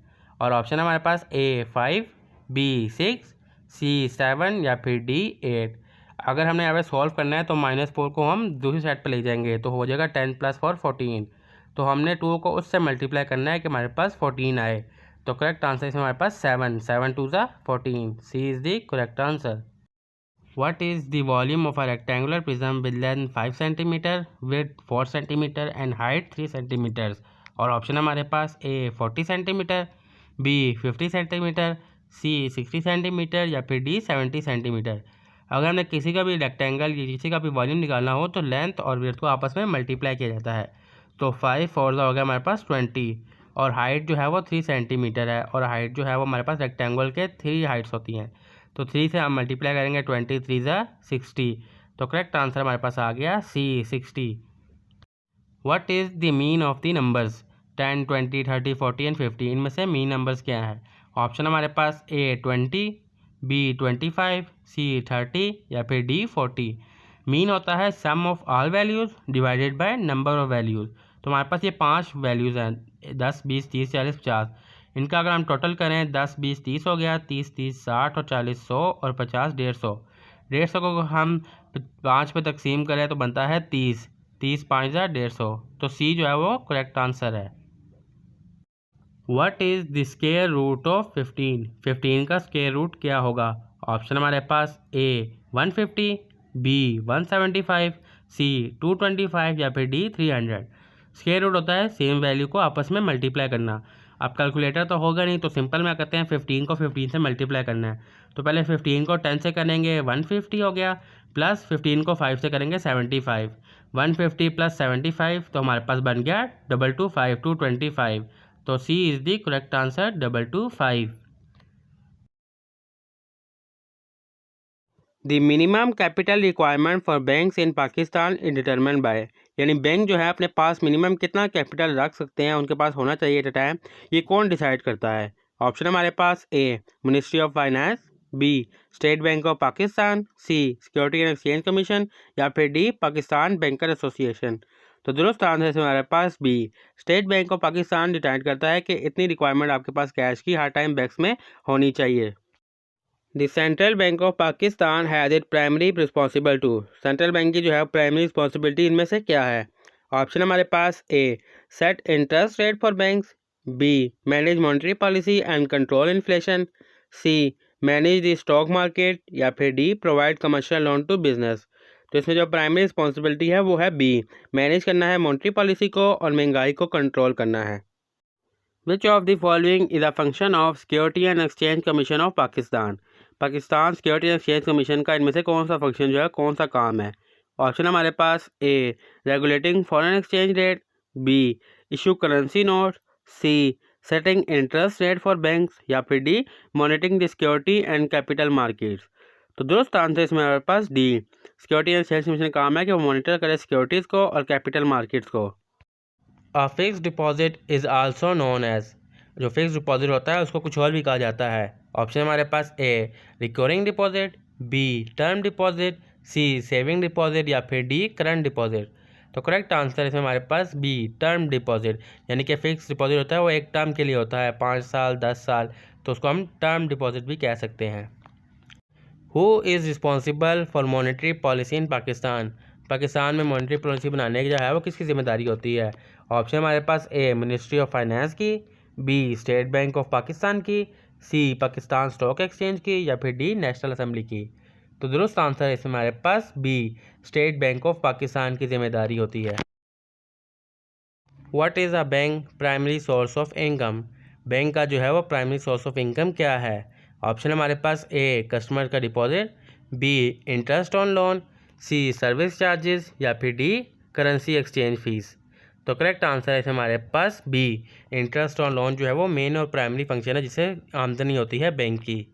और ऑप्शन हमारे पास ए 5, बी 6, सी 7 या फिर डी 8। अगर हमने यहाँ पे सॉल्व करना है तो -4 को हम दूसरी साइड पे ले जाएंगे तो हो जाएगा 10 + 4 14। तो हमने 2 को उससे मल्टीप्लाई करना है कि हमारे पास 14 आए। तो करेक्ट आंसर इसमें हमारे पास 7 7 2 ज़ा 14, C is the correct answer. What is the volume of a rectangular prism with length 5 cm, width 4 cm and height 3 cm? और ऑप्शन हमारे पास ए 40 सेंटीमीटर, बी 50 सेंटीमीटर, सी 60 सेंटीमीटर या फिर डी 70 सेंटीमीटर। अगर हमने किसी का भी रेक्टेंगल या किसी का भी वॉल्यूम निकालना हो तो लेंथ और विड्थ को आपस में मल्टीप्लाई किया जाता है। तो 5 4 हो गया हमारे पास 20, और हाइट जो है वो 3 सेंटीमीटर है, और हाइट जो है वो हमारे पास रेक्टेंगल के 3 हाइट्स होती हैं। तो 3 से हम मल्टीप्लाई करेंगे 20 3 ज़ा 60। तो करेक्ट आंसर हमारे पास आ गया सी 60। What is the mean of the numbers 10 20 30 40 and 50? इनमें से मीन नंबर्स क्या है? ऑप्शन हमारे पास ए 20, बी 25, सी 30 या फिर डी 40। मीन होता है sum of all values divided by number of values. तो हमारे पास ये 5 वैल्यूज़ हैं, 10 20 30 40 50। इनका अगर हम टोटल करें 10 20 30 हो गया, 30 30 60 और 40 100 और 50 150। 150 को हम 5 पे तकसीम करें तो बनता है 30, 30 5 150। तो सी जो है वो करेक्ट आंसर है। What is the square root of 15? 15 का स्क्वायर रूट क्या होगा? ऑप्शन हमारे पास ए 150, बी 175, सी 225 या फिर डी 300। स्क्वायर रूट होता है सेम वैल्यू को आपस में मल्टीप्लाई करना। अब कैलकुलेटर तो होगा नहीं, तो सिंपल में करते हैं 15 को 15 से मल्टीप्लाई करना है। तो पहले 15 को 10 से करेंगे 150 हो गया, प्लस 15 को 5 से करेंगे 75। 150 प्लस 75 तो हमारे पास बन गया 225 225। तो C is the correct answer 225। The minimum capital requirement for banks in Pakistan is determined by, यानी बैंक जो है अपने पास मिनिमम कितना कैपिटल रख सकते हैं, उनके पास होना चाहिए एट अ टाइम, ये कौन डिसाइड करता है? ऑप्शन हमारे पास A ministry of finance, B state bank of Pakistan, C security and exchange commission या फिर डी पाकिस्तान बैंकर एसोसिएशन। तो दुरुस्त आंसर है हमारे पास B state bank of Pakistan decide करता है कि इतनी रिक्वायरमेंट आपके पास कैश की हर टाइम बैंक्स में होनी चाहिए। The central bank of Pakistan has it primary responsible to, central bank की जो है प्राइमरी रिस्पॉन्सिबिलिटी इनमें से क्या है? ऑप्शन हमारे पास A set interest rate for banks, B manage monetary policy and control inflation, C manage the stock market या फिर D provide commercial loan to business. तो इसमें जो प्राइमरी रिस्पॉन्सिबिलिटी है वो है बी, मैनेज करना है मॉनेटरी पॉलिसी को और महंगाई को कंट्रोल करना है। विच of the following is a function of security and exchange commission of Pakistan? Pakistan security and exchange commission का इनमें से कौन सा फंक्शन जो है, कौन सा काम है? ऑप्शन हमारे पास A regulating foreign exchange rate, B issue currency note, C setting interest rate for banks या फिर D monitoring the security and capital markets. तो दोस्त आंसर इसमें हमारे पास D security and exchange commission का काम है कि वो मॉनिटर करे सिक्योरिटीज़ को और कैपिटल मार्केट्स को। A fix deposit is also known as, जो फिक्स डिपॉजिट होता है उसको कुछ और भी कहा जाता है। ऑप्शन हमारे पास A recurring deposit, B term deposit, C saving deposit या फिर डी करंट डिपॉजिट। तो करेक्ट आंसर इसमें हमारे पास बी टर्म डिपॉजिट, यानी कि फिक्स डिपॉजिट होता है वो एक टर्म के लिए होता है, 5 साल 10 साल, तो उसको हम टर्म डिपॉजिट भी कह सकते हैं। Who is responsible for monetary policy in Pakistan? Pakistan में मॉनेटरी पॉलिसी बनाने की जो है वो किसकी जिम्मेदारी होती है? ऑप्शन हमारे पास ए मिनिस्ट्री ऑफ फाइनेंस की, B state bank of Pakistan की, सी पाकिस्तान स्टॉक एक्सचेंज की या फिर डी नेशनल असेंबली की। तो दुरुस्त आंसर है इसमें हमारे पास B state bank of Pakistan की जिम्मेदारी होती है। What is a bank primary source of income? Bank का जो है वो प्राइमरी सोर्स ऑफ इनकम क्या है? ऑप्शन हमारे पास ए कस्टमर का deposit, B interest on loan, C service charges या फिर डी करेंसी एक्सचेंज फीस। तो करेक्ट आंसर है हमारे पास बी इंटरेस्ट ऑन लोन जो है वो मेन और प्राइमरी फंक्शन है जिससे आमदनी होती है बैंक की।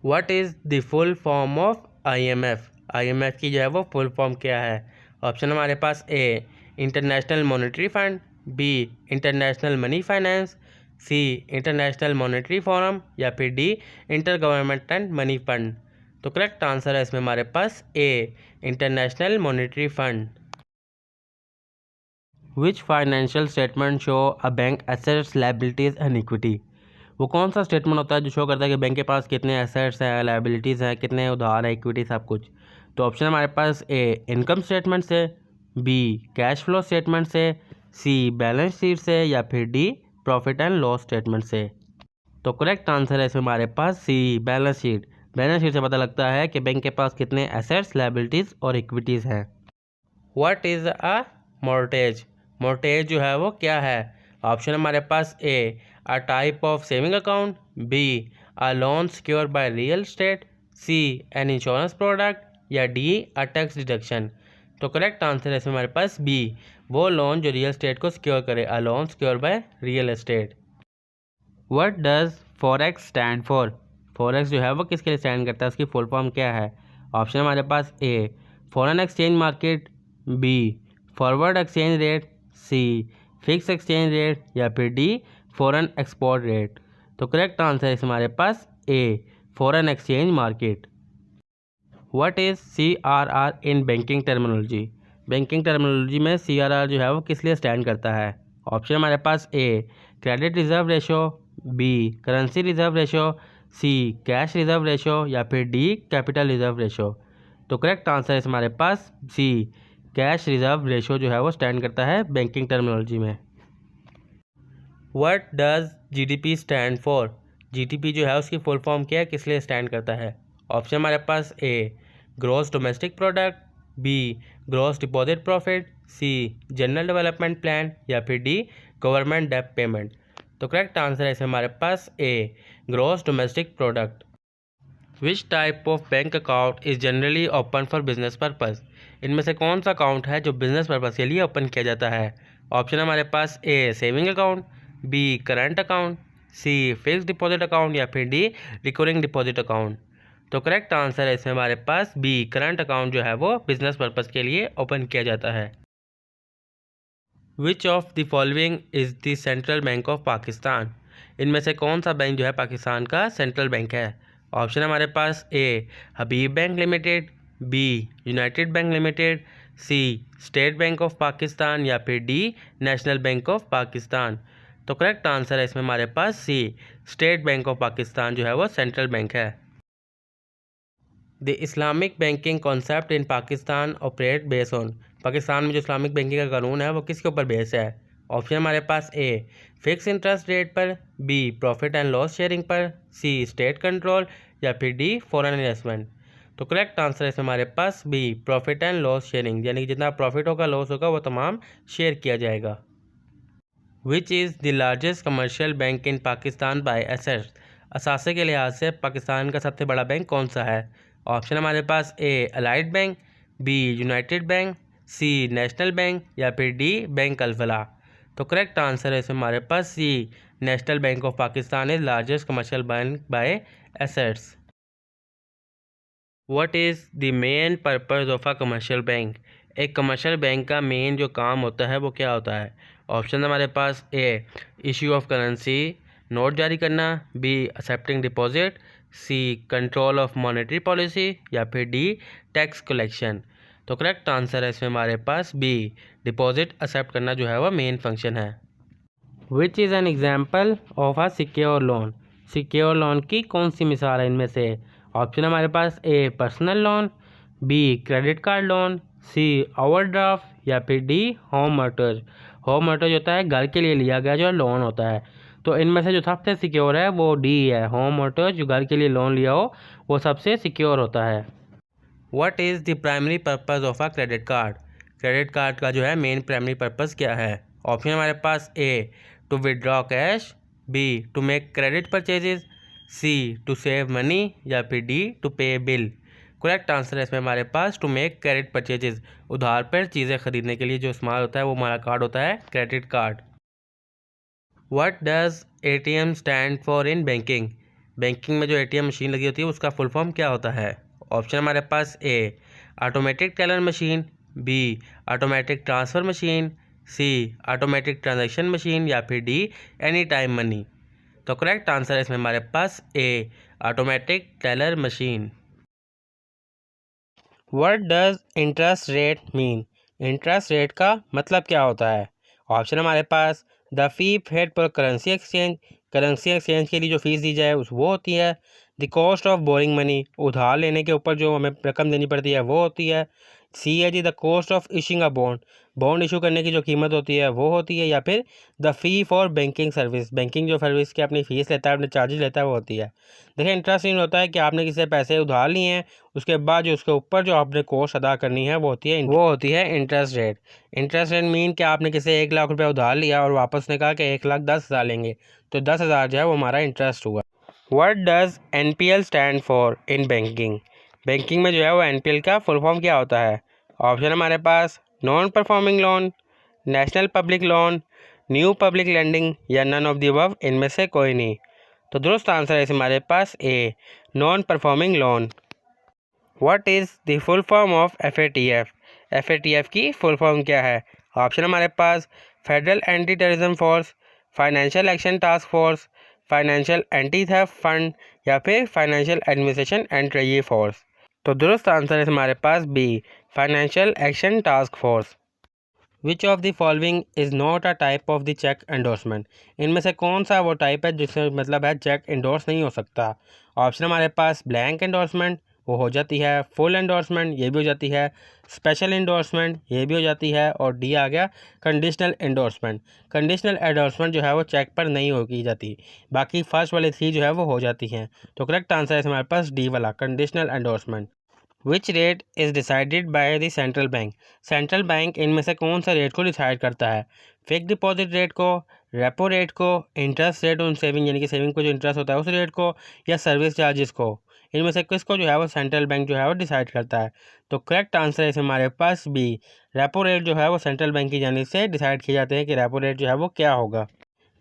What is the full form of IMF? IMF की जो है वो फुल फॉर्म क्या है? ऑप्शन हमारे पास A international monetary fund, B international money finance, C international monetary forum या फिर D inter governmental money fund. तो करेक्ट आंसर है इसमें हमारे पास A international monetary fund. Which financial statement show a bank assets liabilities and equity? वो कौन सा स्टेटमेंट होता है जो शो करता है कि बैंक के पास कितने एसेट्स हैं, लायबिलिटीज़ हैं, कितने उधार है, इक्विटी सब कुछ? तो ऑप्शन हमारे पास ए इनकम स्टेटमेंट से, बी कैश फ्लो स्टेटमेंट से, सी बैलेंस शीट से या फिर D profit and loss statement से। तो करेक्ट आंसर है इसमें हमारे पास सी बैलेंस शीट। बैलेंस शीट से पता लगता है कि बैंक के पास कितने एसेट्स, लायबिलिटीज़ और इक्विटीज़ हैं। What is a mortgage? Mortgage जो है वो क्या है? ऑप्शन हमारे पास ए अ type of saving account, B a loan secure by real estate, C an insurance product, या डी अ टैक्स डिडक्शन। तो करेक्ट आंसर है इसमें हमारे पास बी, वो लोन जो रियल एस्टेट को सिक्योर करे, a loan secure by real estate. What does forex stand for? Forex जो है वो किसके लिए स्टैंड करता है, उसकी फुल फॉर्म क्या है? ऑप्शन हमारे पास A foreign exchange market, B forward exchange rate, C fix exchange rate, या फिर डी फॉरेन एक्सपोर्ट रेट। तो करेक्ट आंसर है हमारे पास A foreign exchange market. What is CRR in banking terminology? Banking terminology में CRR जो है वो किस लिए स्टैंड करता है? ऑप्शन हमारे पास A credit reserve ratio, B currency reserve ratio, C cash reserve ratio, या फिर डी कैपिटल रिजर्व रेशो। तो करेक्ट आंसर है हमारे पास सी कैश रिजर्व रेशो जो है वो स्टैंड करता है बैंकिंग टर्मिनोलॉजी में। What does GDP stand for? GDP जो है उसकी फुल फॉर्म क्या है, किस लिए स्टैंड करता है? ऑप्शन हमारे पास A gross domestic product, B gross deposit profit, C general development plan, या फिर डी गवर्नमेंट डेब्ट पेमेंट। तो करेक्ट आंसर है इसमें हमारे पास A gross domestic product. Which type of bank account is generally open for business purpose? इनमें से कौन सा अकाउंट है जो बिजनेस पर्पज़ के लिए ओपन किया जाता है? ऑप्शन हमारे पास A saving account, B current account, C fix deposit account, या फिर डी रिकरिंग डिपॉजिट अकाउंट। तो करेक्ट आंसर है इसमें हमारे पास बी करंट अकाउंट जो है वो बिजनेस पर्पज़ के लिए ओपन किया जाता है। विच of the following is the central bank of Pakistan? इनमें से कौन सा बैंक जो है पाकिस्तान का सेंट्रल बैंक है? ऑप्शन हमारे पास A Habib bank limited, B united bank limited, C state bank of Pakistan, या फिर D national bank of Pakistan. तो करेक्ट आंसर है इसमें हमारे पास C state bank of Pakistan जो है वो सेंट्रल बैंक है। The Islamic banking concept in Pakistan operate base on? Pakistan में जो इस्लामिक बैंकिंग का कानून है वो किसके ऊपर बेस है? ऑप्शन हमारे पास ए फिक्स इंटरेस्ट रेट पर, B profit and loss sharing पर, सी स्टेट कंट्रोल, या फिर डी फॉरेन इन्वेस्टमेंट। तो करेक्ट आंसर है हमारे पास B profit and loss sharing, यानी कि जितना प्रॉफिट होगा लॉस होगा वो तमाम शेयर किया जाएगा। Which is the largest commercial bank in Pakistan by assets? असासे के लिहाज से पाकिस्तान का सबसे बड़ा बैंक कौन सा है? ऑप्शन हमारे पास A allied bank, B united bank, C national bank, या फिर डी बैंक अल-फलाह। तो करेक्ट आंसर है इसमें हमारे पास C national bank of Pakistan is largest commercial bank by assets. What is the main purpose of a commercial bank? एक commercial bank का main जो काम होता है वो क्या होता है? ऑप्शन हमारे पास A issue of currency note जारी करना, B accepting deposit, C control of monetary policy, या फिर डी टैक्स कलेक्शन। तो करेक्ट आंसर है इसमें हमारे पास बी डिपॉजिट एक्सेप्ट करना जो है वह मेन फंक्शन है। Which is an example of a secure loan? Secure loan की कौन सी मिसाल है इनमें से? ऑप्शन हमारे पास A personal loan, B credit card loan, C overdraft, या फिर D home mortgage. Home mortgage होता है घर के लिए लिया गया जो लोन होता है। तो इनमें से जो सबसे सिक्योर है वो डी है, होम मॉर्टगेज, जो घर के लिए लोन लिया हो वो सबसे सिक्योर होता है। What is the primary purpose of a credit card? Credit card का जो है मेन प्राइमरी पर्पज़ क्या है? ऑप्शन हमारे पास A to withdraw cash, B to make credit purchases, C to save money, या फिर D to pay bill. Correct answer है इसमें हमारे पास टू मेक क्रेडिट परचेजेस, उधार पर चीज़ें खरीदने के लिए जो इस्तेमाल होता है वो हमारा कार्ड होता है credit card. What does ATM stand for in banking? Banking में जो ATM मशीन लगी होती है उसका फुल फॉर्म क्या होता है? ऑप्शन हमारे पास A automatic teller machine, B automatic transfer machine, C automatic transaction machine, या फिर डी एनी टाइम मनी। तो करेक्ट आंसर है इसमें हमारे पास A automatic teller machine. What does interest rate mean? Interest rate का मतलब क्या होता है? ऑप्शन हमारे पास the fee paid per currency exchange, currency exchange के लिए जो फीस दी जाए उस वो होती है। The cost of boring money, उधार लेने के ऊपर जो हमें रकम देनी पड़ती है वो होती है। सी है जी the cost of issuing a bond, bond issue करने की जो कीमत होती है वो होती है। या फिर the fee for banking service, banking जो सर्विस की अपनी फ़ीस लेता है, अपने चार्जेस लेता है वो होती है। देखिए इंटरेस्ट रेट होता है कि आपने किसी से पैसे उधार लिए हैं, उसके बाद जो उसके ऊपर जो आपने कॉस्ट अदा करनी है वो होती है interest rate. Interest rate mean कि आपने किसी से 1 लाख रुपये उधार लिया और वापस ने कहा कि 1,10,000 लेंगे, तो 10,000 जो है वो हमारा इंटरेस्ट हुआ। What does NPL stand for in banking? Banking में जो है वो NPL का फुल फॉर्म क्या होता है? ऑप्शन हमारे पास non performing loan, national public loan, new public lending या नन ऑफ द अबव, इनमें से कोई नहीं। तो दुरुस्त आंसर है हमारे पास A, non performing loan. What is the full form of FATF? FATF की फुल फॉर्म क्या है? ऑप्शन हमारे पास federal anti terrorism force, financial action task force, financial anti theft fund या फिर financial administration and treasury force. तो दुरुस्त answer है हमारे पास B, financial action task force. Which of the following is not a type of the cheque endorsement? इनमें से कौन सा वो टाइप है जिसमें मतलब है चेक एंडोर्स नहीं हो सकता? ऑप्शन हमारे पास ब्लैंक एंडोर्समेंट, वो हो जाती है, फुल एंडोर्समेंट ये भी हो जाती है, स्पेशल एंडोर्समेंट ये भी हो जाती है, और डी आ गया कंडीशनल एंडोर्समेंट। कंडीशनल एंडोर्समेंट जो है वो चेक पर नहीं हो की जाती, बाकी फर्स्ट वाली थ्री जो है वो हो जाती हैं। तो करेक्ट आंसर है हमारे पास डी वाला, conditional endorsement. Which rate is decided by the central bank? Central bank इनमें से कौन सा रेट को डिसाइड करता है? फिक्स डिपॉजिट रेट को, रेपो रेट को, इंटरेस्ट रेट ऑन सेविंग यानी कि सेविंग को जो इंटरेस्ट होता है उस रेट को, या सर्विस चार्जेस को? इनमें से किसको जो है वो सेंट्रल बैंक जो है वो डिसाइड करता है? तो करेक्ट आंसर है हमारे पास बी, रेपो रेट जो है वो सेंट्रल बैंक की जानिब से डिसाइड किए जाते हैं कि रेपो रेट जो है वो क्या होगा।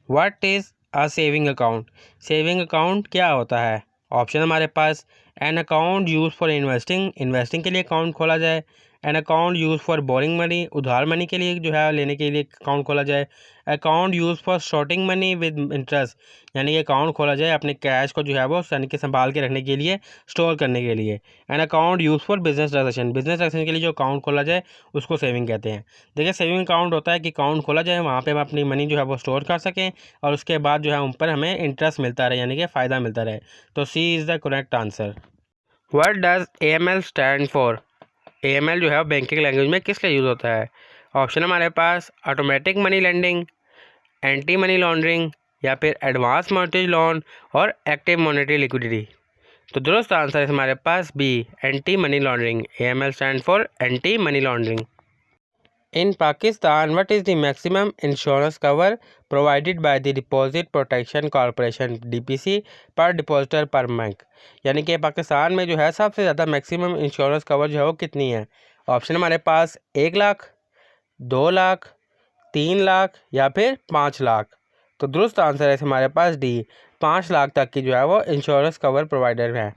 What is a saving account? Saving account क्या होता है? ऑप्शन हमारे पास an account use for investing, investing के लिए अकाउंट खोला जाए। An account use for borrowing money, उधार मनी के लिए जो है लेने के लिए अकाउंट खोला जाए। Account use for storing money with interest, यानी कि अकाउंट खोला जाए अपने कैश को जो है वो यानी कि संभाल के रखने के लिए, स्टोर करने के लिए। N account use for business transaction, business transaction के लिए जो अकाउंट खोला जाए उसको सेविंग कहते हैं। देखिए सेविंग अकाउंट होता है कि अकाउंट खोला जाए, वहाँ पे हम अपनी मनी जो है वो स्टोर कर सकें और उसके बाद जो है उन पर हमें इंटरेस्ट मिलता रहे यानी कि फ़ायदा मिलता रहे। तो C is the correct answer. What does AML stand for? AML जो है बैंकिंग लैंग्वेज में किस लिए यूज़ होता है? ऑप्शन हमारे पास automatic money lending, anti money laundering या फिर एडवांस मॉर्गेज लोन और एक्टिव मॉनेटरी लिक्विडिटी। तो दुरुस्त आंसर है हमारे पास B, anti money laundering. AML stand for anti money laundering. In Pakistan, what is the maximum insurance cover provided by the Deposit Protection Corporation DPC per depositor per month? यानी कि पाकिस्तान में जो है सबसे ज़्यादा मैक्सिमम इंश्योरेंस कवर जो है वो कितनी है? ऑप्शन हमारे पास 1 लाख, 2 लाख, 3 लाख या फिर 5 लाख। तो दुरुस्त आंसर है हमारे पास डी, 5 लाख तक की जो है वो इंश्योरेंस कवर प्रोवाइडर है।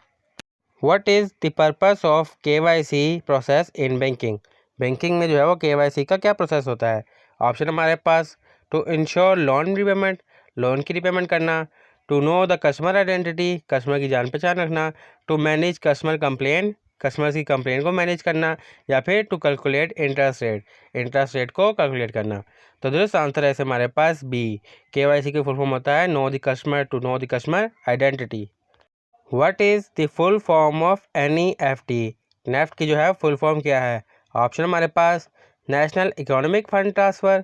What is the purpose of KYC process in banking? Banking में जो है वो KYC का क्या प्रोसेस होता है? ऑप्शन हमारे पास to insure loan repayment, loan की रिपेमेंट करना। To know the customer identity, customer की जान पहचान रखना। To manage customer complain, customer की कंप्लेन को मैनेज करना। या फिर to calculate interest rate, interest rate को कैलकुलेट करना। तो दुरुस्त आंसर है हमारे पास बी, KYC की फुल फॉर्म होता है know the customer, to know the customer identity. What is the full form of NEFT? NEFT की जो है फुल फॉर्म क्या है? ऑप्शन हमारे पास national economic fund transfer,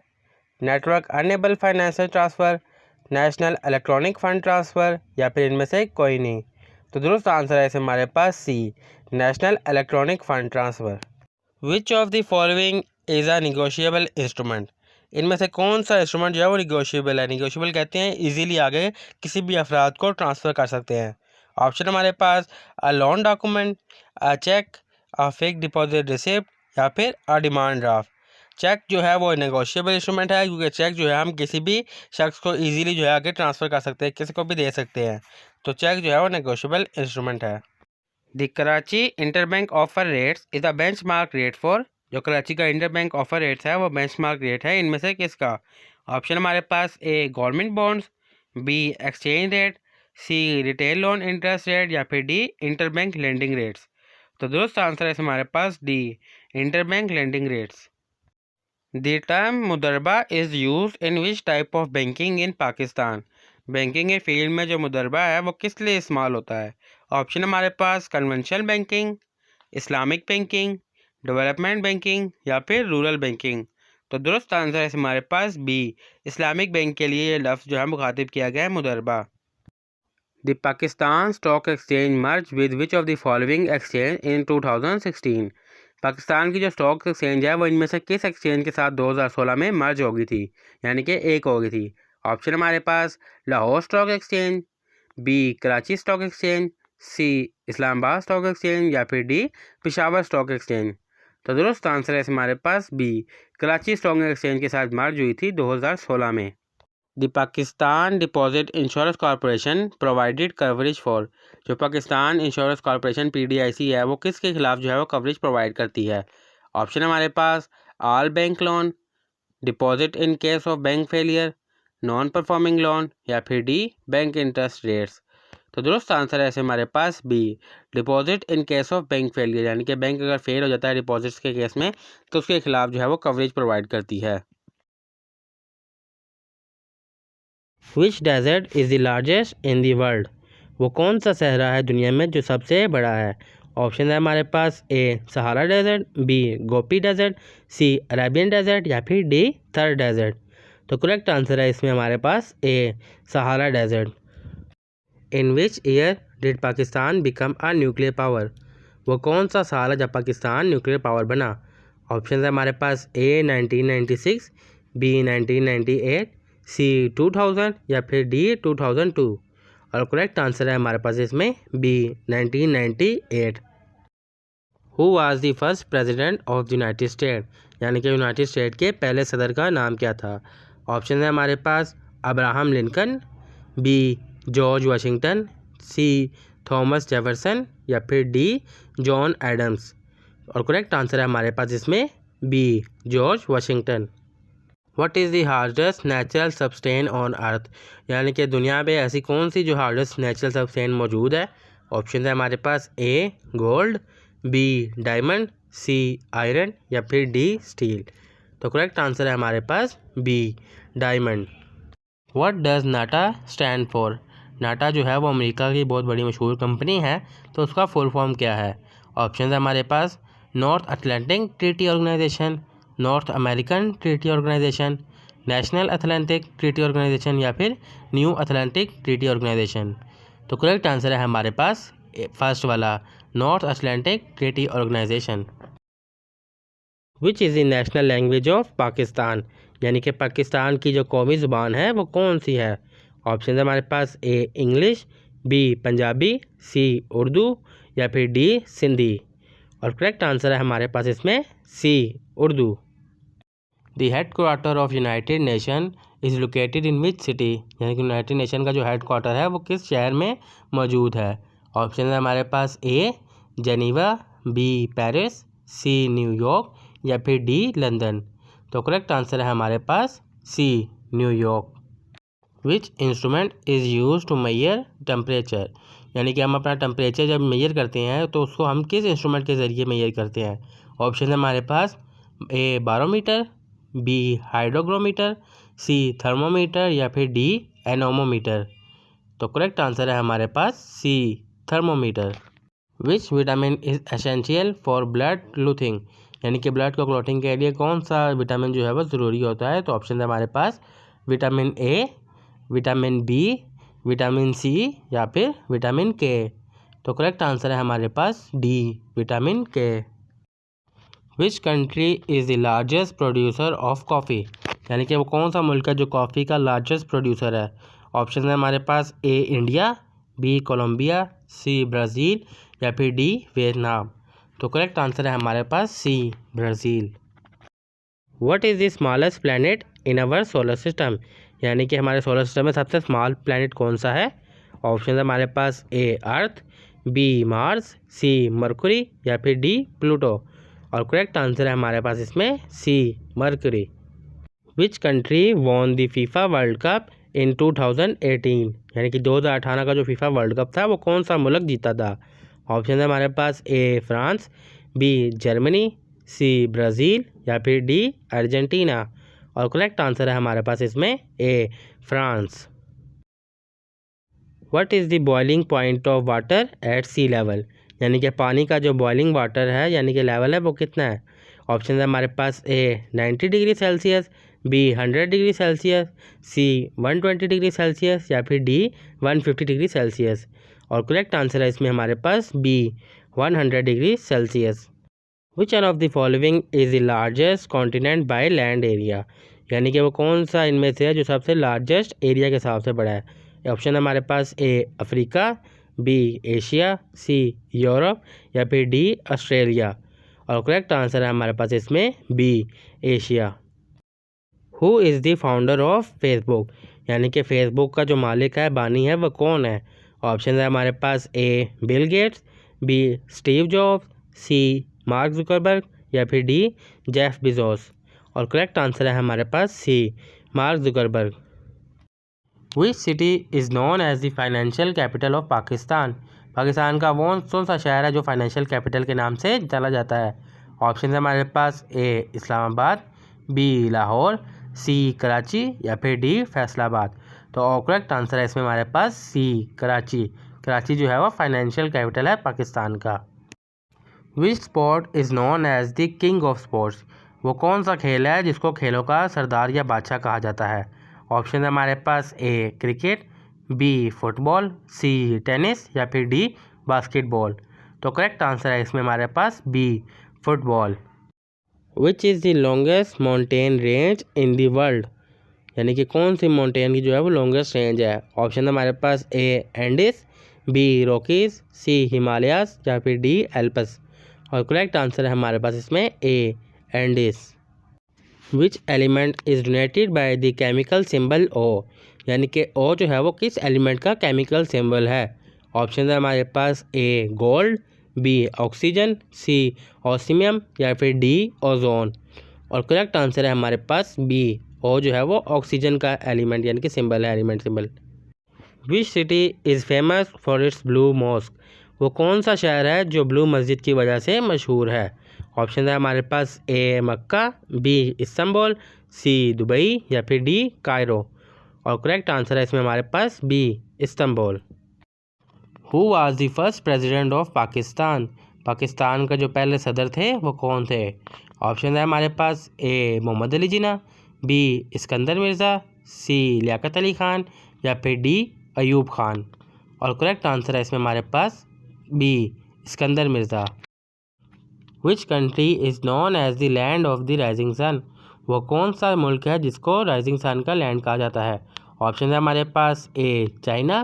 network enable financial transfer, national electronic fund transfer या फिर इनमें से कोई नहीं। तो दुरुस्त आंसर है हमारे पास C, national electronic fund transfer. Which of the following is a negotiable instrument? इनमें से कौन सा इंस्ट्रूमेंट जो है वो निगोशिएबल है? निगोशिएबल कहते हैं इजीली आगे किसी भी अफराद को ट्रांसफ़र कर सकते हैं। ऑप्शन हमारे पास a loan document, a cheque, a fixed deposit receipt या फिर अ डिमांड ड्राफ्ट। चेक जो है वो नेगोशिएबल इंस्ट्रूमेंट है क्योंकि चेक जो है हम किसी भी शख्स को इजीली जो है आगे ट्रांसफ़र कर सकते हैं, किसी को भी दे सकते हैं। तो चेक जो है वो नेगोशिएबल इंस्ट्रूमेंट है। The Karachi interbank offer rates is a benchmark rate for? जो कराची का इंटरबैंक ऑफर रेट्स है वो बेंचमार्क रेट है इनमें से किसका? ऑप्शन हमारे पास A government bonds, B exchange rate, C retail loan interest rate या फिर डी इंटरबैंक लेंडिंग रेट्स। तो दुरुस्त आंसर है हमारे पास D, interbank lending rates. The term mudaraba is use in which type of banking in Pakistan? Banking के field में जो मुदरबा है वो किस लिए इस्तेमाल होता है? ऑप्शन हमारे पास conventional banking, Islamic banking, development banking या फिर रूरल बैंकिंग। तो दुरुस्त आंसर है हमारे पास बी, इस्लामिक बैंक के लिए ये लफ्ज़ जो है मुखातिब किया गया है मुदरबा। The Pakistan stock exchange merge with which of the following exchange in 2016? Pakistan की जो स्टॉक एक्सचेंज है वो इनमें से किस एक्सचेंज के साथ 2016 में मर्ज हो गई थी, यानी कि एक हो गई थी? ऑप्शन हमारे पास Lahore stock exchange, B Karachi stock exchange, C Islamabad stock exchange या फिर डी पेशावर स्टॉक एक्सचेंज। तो दुरुस्त आंसर है हमारे पास बी कराची स्टॉक एक्सचेंज के साथ मर्ज हुई थी 2016 में। The Pakistan deposit insurance corporation provided coverage for, जो पाकिस्तान इंश्योरेंस कॉरपोरेशन PDIC है वो किसके खिलाफ जो है वो कवरेज प्रोवाइड करती है। ऑप्शन है हमारे पास all bank loan, deposit in case of bank failure, non performing loan या फिर डी बैंक इंटरेस्ट रेट्स। तो दुरुस्त आंसर है ऐसे हमारे पास B deposit in case of bank failure, यानी कि बैंक अगर फेल हो जाता है डिपॉजिट्स के केस में तो उसके खिलाफ जो है वो कवरेज प्रोवाइड करती है। Which desert is the largest in the world, वो कौन सा सहरा है दुनिया में जो सबसे बड़ा है। ऑप्शन है हमारे पास A Sahara desert, B Gopi desert, C Arabian desert या फिर डी थर डेजर्ट। तो करेक्ट आंसर है इसमें हमारे पास A Sahara desert. In which year did Pakistan become a nuclear power, वो कौन सा साल है जब पाकिस्तान न्यूक्लियर पावर बना। ऑप्शन है हमारे पास ए 1996, बी 1998, सी 2000 या फिर डी 2002। और करेक्ट आंसर है हमारे पास इसमें B 1998। Who was the first president of the united state, यानी कि यूनाइटेड स्टेट के पहले सदर का नाम क्या था। ऑप्शन है हमारे पास Abraham Lincoln, B George Washington, C Thomas Jefferson या फिर डी जॉन एडम्स। और करेक्ट आंसर है हमारे पास इसमें B George Washington. What is the hardest natural substance on earth, यानी कि दुनिया में ऐसी कौन सी जो हार्डेस्ट नेचुरल सब्सटेन मौजूद है। ऑप्शन है हमारे पास A gold, B diamond, C iron या फिर डी स्टील। तो करेक्ट आंसर है हमारे पास B diamond. What does NATO stand for, NATO जो है वो अमेरिका की बहुत बड़ी मशहूर कंपनी है, तो उसका फुल फॉर्म क्या है। ऑप्शन है हमारे पास North Atlantic Treaty Organization, North American Treaty Organization, National Atlantic Treaty Organization या फिर न्यू अटलांटिक ट्रीटी ऑर्गेनाइजेशन। तो करेक्ट आंसर है हमारे पास फर्स्ट वाला North Atlantic Treaty Organization. Which is the national language of Pakistan, यानी कि पाकिस्तान की जो कौमी ज़ुबान है वो कौन सी है। ऑप्शन है हमारे पास ए इंग्लिश, बी पंजाबी, सी उर्दू या फिर डी सिंधी। और करेक्ट आंसर है हमारे पास इसमें C Urdu. The headquarter of United Nation is located in which city, यानी कि यूनाइटेड नेशन का जो हेड क्वार्टर है वो किस शहर में मौजूद है। ऑप्शन है हमारे पास A Geneva, B Paris, C New York या फिर डी लंदन। तो करेक्ट आंसर है हमारे पास C New York. Which instrument is use to measure temperature, यानी कि हम अपना टेम्परेचर जब मेजर करते हैं तो उसको हम किस इंस्ट्रूमेंट के ज़रिए मेजर करते हैं। ऑप्शन है हमारे पास A barometer, B hygrometer, C thermometer या फिर डी एनोमोमीटर। तो करेक्ट आंसर है हमारे पास C thermometer. Which vitamin is essential for blood clotting, यानी कि ब्लड को क्लॉटिंग के लिए कौन सा विटामिन जो है वो ज़रूरी होता है। तो ऑप्शन है हमारे पास vitamin A, vitamin B, vitamin C या फिर विटामिन के। तो करेक्ट आंसर है हमारे पास डी विटामिन के। विच country is the largest producer of coffee, यानी कि वो कौन सा मुल्क है जो कॉफ़ी का लार्जेस्ट प्रोड्यूसर है। ऑप्शन है हमारे पास A India, B Colombia, C Brazil या फिर डी वियतनाम। तो करेक्ट आंसर है हमारे पास C Brazil. What is the smallest planet in our solar system, यानी कि हमारे सोलर सिस्टम में सबसे स्मॉल प्लैनेट कौन सा है। ऑप्शन है हमारे पास A Earth, B Mars, C Mercury या फिर डी प्लूटो। और करेक्ट आंसर है हमारे पास इसमें C Mercury. Which country won the FIFA world Cup in 2018, यानी कि 2018 का जो फीफा वर्ल्ड कप था वो कौन सा मुल्क जीता था। ऑप्शन है हमारे पास A France, B Germany, C Brazil या फिर डी अर्जेंटीना। और करेक्ट आंसर है हमारे पास इसमें A France. What is the boiling point of water at sea level, यानी कि पानी का जो बॉइलिंग वाटर है यानी कि लेवल है वो कितना है। ऑप्शन है हमारे पास A 90 degree Celsius, B 100 degree Celsius, C 120 degree Celsius या फिर डी 150 डिग्री सेल्सियस। और करेक्ट आंसर है इसमें हमारे पास B 100 degree Celsius. Which one of the following is the largest continent by land area, यानी कि वो कौन सा इनमें से है जो सबसे लार्जेस्ट एरिया के हिसाब से बड़ा है। ऑप्शन है हमारे पास A Africa, B Asia, C Europe या फिर डी ऑस्ट्रेलिया। और करेक्ट आंसर है हमारे पास इसमें B Asia. Who is the founder of Facebook, यानी कि फेसबुक का जो मालिक है, बानी है, वो कौन है? ऑप्शन है हमारे पास A Bill Gates, B Steve Jobs, C Mark Zuckerberg या फिर डी जेफ बेजोस। और करेक्ट आंसर है हमारे पास C Mark Zuckerberg. Which city is known as the financial capital of Pakistan, Pakistan का कौन सा शहर है जो फाइनेंशियल कैपिटल के नाम से जाना जाता है? ऑप्शन है हमारे पास ए इस्लामाबाद, बी लाहौर, सी कराची या फिर डी फैसलाबाद। तो करेक्ट आंसर है इसमें हमारे पास सी कराची। कराची जो है वो फाइनेंशियल कैपिटल है पाकिस्तान का। Which sport is known as the king of sports, वो कौन सा खेल है जिसको खेलों का सरदार या बादशाह कहा जाता है? ऑप्शन है हमारे पास A cricket, B football, C tennis या फिर डी बास्केटबॉल। तो करेक्ट आंसर है इसमें हमारे पास B football. Which is the longest mountain range in the world, यानी कि कौन सी माउंटेन की जो है वो लॉन्गेस्ट रेंज है? ऑप्शन है हमारे पास A Andes, B Rockies, C Himalayas या फिर डी एल्पस। और करेक्ट आंसर है हमारे पास इसमें A Andes. Which element is denoted by the chemical symbol O, यानी कि ओ जो है वो किस एलिमेंट का केमिकल सिंबल है? ऑप्शन है हमारे पास A gold, B oxygen, C osmium या फिर डी ओजोन। और करेक्ट आंसर है हमारे पास बी ओ जो है वो ऑक्सीजन का एलिमेंट यानी कि सिंबल है, element symbol. Which city is famous for its blue mosque, वो कौन सा शहर है जो ब्लू मस्जिद की वजह से मशहूर है? ऑप्शन है हमारे पास A Mecca, B Istanbul, C Dubai या फिर डी कायरो। और करेक्ट आंसर है इसमें हमारे पास B Istanbul. Who was the first president of Pakistan, Pakistan का जो पहले सदर थे वो कौन थे? ऑप्शन है हमारे पास ए मोहम्मद अली जिन्ना, बी इस्कंदर मिर्ज़ा, सी लियाकत अली ख़ान या फिर डी अयूब खान। और करेक्ट आंसर है इसमें हमारे पास B Iskander Mirza. Which country is known as the land of the rising sun, वो कौन सा मुल्क है जिसको राइजिंग सन का लैंड कहा जाता है? ऑप्शन है हमारे पास A China,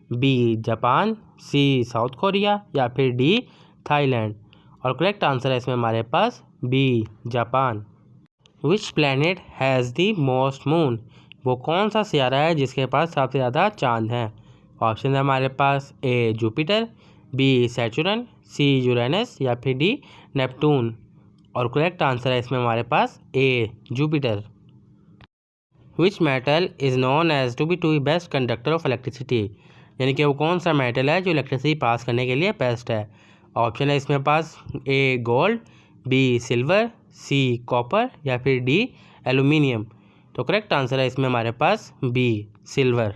B Japan, C South Korea या फिर डी थाईलैंड। और करेक्ट आंसर है इसमें हमारे पास B Japan. Which planet has the most moon, वो कौन सा सियारा है जिसके पास सबसे ज़्यादा चांद हैं? ऑप्शन है हमारे पास A Jupiter, B Saturn, C Uranus या फिर डी नेपटून। और करेक्ट आंसर है इसमें हमारे पास A Jupiter. Which metal is known as to be best conductor of electricity, यानी कि वो कौन सा मेटल है जो इलेक्ट्रिसिटी पास करने के लिए बेस्ट है? ऑप्शन है इसमें पास A gold, B silver, C copper या फिर डी एल्यूमिनियम। तो करेक्ट आंसर है इसमें हमारे पास B silver.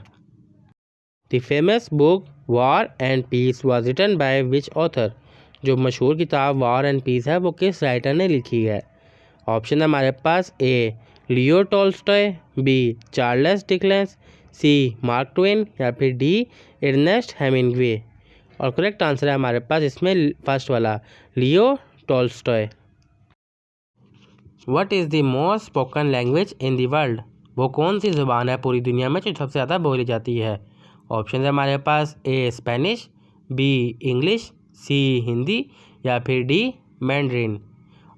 The famous book War and Peace was written by which author, जो मशहूर किताब वार एंड पीस है वो किस राइटर ने लिखी है? ऑप्शन है हमारे पास A Leo Tolstoy, B Charles Dickens, C Mark Twain या फिर डी अर्नेस्ट हेमिंग्वे। और करेक्ट आंसर है हमारे पास इसमें फर्स्ट वाला Leo Tolstoy. What is the most spoken language in the world, वो कौन सी ज़ुबान है पूरी दुनिया में जो सबसे ज़्यादा बोली जाती है? ऑप्शन है हमारे पास A Spanish, B English, C Hindi या फिर डी मैंड्रिन।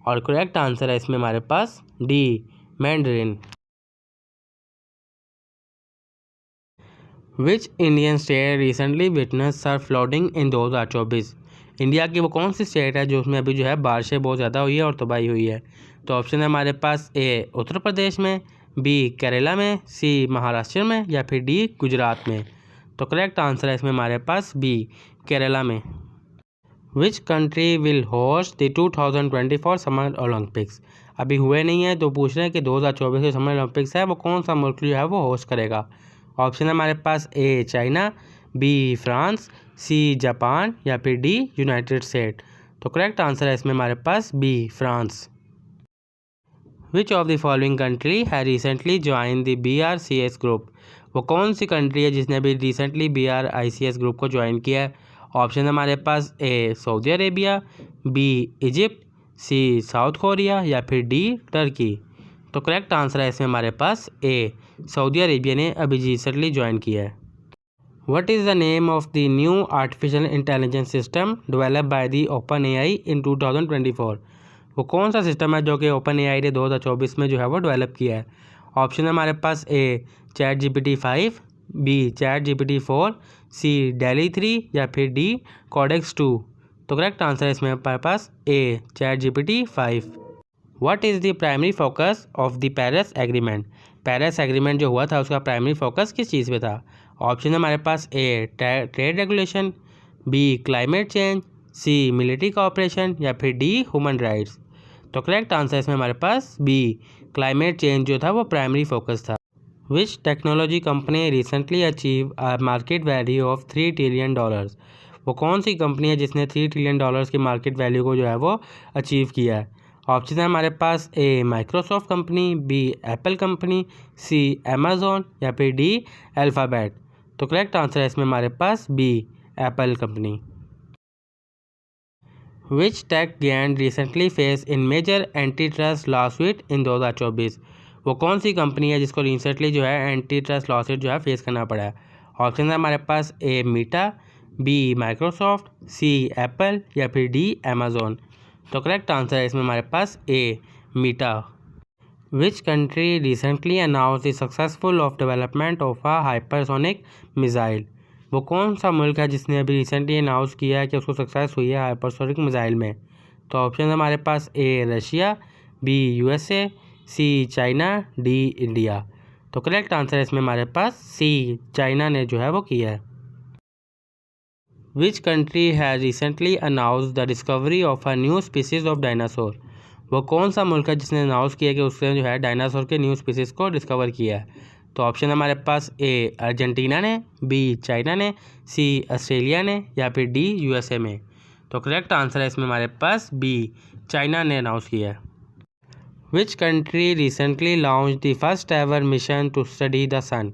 और करेक्ट आंसर है इसमें हमारे पास D Mandarin. Which Indian state recently witness surf flooding in 2024, India की वो कौन सी स्टेट है जो उसमें अभी जो है बारिशें बहुत ज़्यादा हुई है और तबाही हुई है? तो ऑप्शन है हमारे पास ए उत्तर प्रदेश में, बी केरला में, सी महाराष्ट्र में या फिर डी गुजरात में। तो करेक्ट आंसर है इसमें हमारे पास बी केरला में। Which country will host the 2024 summer Olympics, अभी हुए नहीं है तो पूछ रहे हैं कि 2024 के समर ओलंपिक्स है वो कौन सा मुल्क जो है वो होस्ट करेगा? ऑप्शन है हमारे पास A China, B France, C Japan या फिर डी यूनाइटेड स्टेट। तो करेक्ट आंसर है इसमें हमारे पास B France. Which of the following country है recently join the BRICS group, वो कौन सी कंट्री है जिसने अभी रिसेंटली BRICS ग्रुप को ज्वाइन किया है? ऑप्शन है हमारे पास A Saudi Arabia, B Egypt, C South Korea या फिर डी टर्की। तो करेक्ट आंसर है इसमें हमारे पास ए सऊदी अरेबिया ने अभी रिसेंटली ज्वाइन किया है। What is the name of the new artificial intelligence system developed by the OpenAI in 2024? वो कौन सा सिस्टम है जो कि OpenAI ने 2024 में जो है वो डेवलप किया है? ऑप्शन है हमारे पास ए ChatGPT 5, बी ChatGPT 4, सी DALL-E 3 या फिर डी Codex 2। तो करेक्ट आंसर है इसमें हमारे पास ए ChatGPT 5। What is the primary focus of the Paris agreement? Paris agreement जो हुआ था उसका प्राइमरी फोकस किस चीज़ पे था? ऑप्शन है हमारे पास A trade regulation, B climate change, C military cooperation या फिर डी ह्यूमन राइट्स। तो करेक्ट आंसर इसमें हमारे पास बी क्लाइमेट चेंज जो था वो प्राइमरी फोकस था। विच technology company recently achieve a market value of $3 trillion? वो कौन सी कंपनी है जिसने $3 ट्रिलियन की मार्केट वैल्यू को जो है वो अचीव किया है? ऑप्शन है हमारे पास A Microsoft company, B Apple company, C Amazon या फिर डी अल्फ़ाबेट। तो करेक्ट आंसर है इसमें हमारे पास B Apple company. Which tech giant recently face in major anti trust lawsuit in 2024? वो कौन सी कंपनी है जिसको रिसेंटली जो है एंटी ट्रस्ट लॉसूट जो है फेस करना पड़ा है? ऑप्शन है हमारे पास A Meta, B Microsoft, C Apple या फिर डी अमेजोन। तो करेक्ट आंसर है इसमें हमारे पास A Meta. Which country recently announce the successful of development of a hypersonic missile? वो कौन सा मुल्क है जिसने अभी रिसेंटली अनाउंस किया है कि उसको सक्सेस हुई है हाइपरसोनिक मिसाइल में? तो ऑप्शन है हमारे पास A Russia, B USA, C China, D India. तो करेक्ट आंसर है इसमें हमारे पास सी चाइना ने जो है वो किया है। Which country has recently announce the discovery of a new species of dinosaur? वो कौन सा मुल्क है जिसने अनाउंस किया कि उसने जो है डायनासोर के न्यू स्पीसीज को डिस्कवर किया है? तो ऑप्शन है हमारे पास ए अर्जेंटीना ने, बी चाइना ने, सी ऑस्ट्रेलिया ने या फिर डी USA में। तो करेक्ट आंसर है इसमें हमारे पास बी चाइना ने अनाउंस किया है। Which country recently launch the first ever mission to study the sun?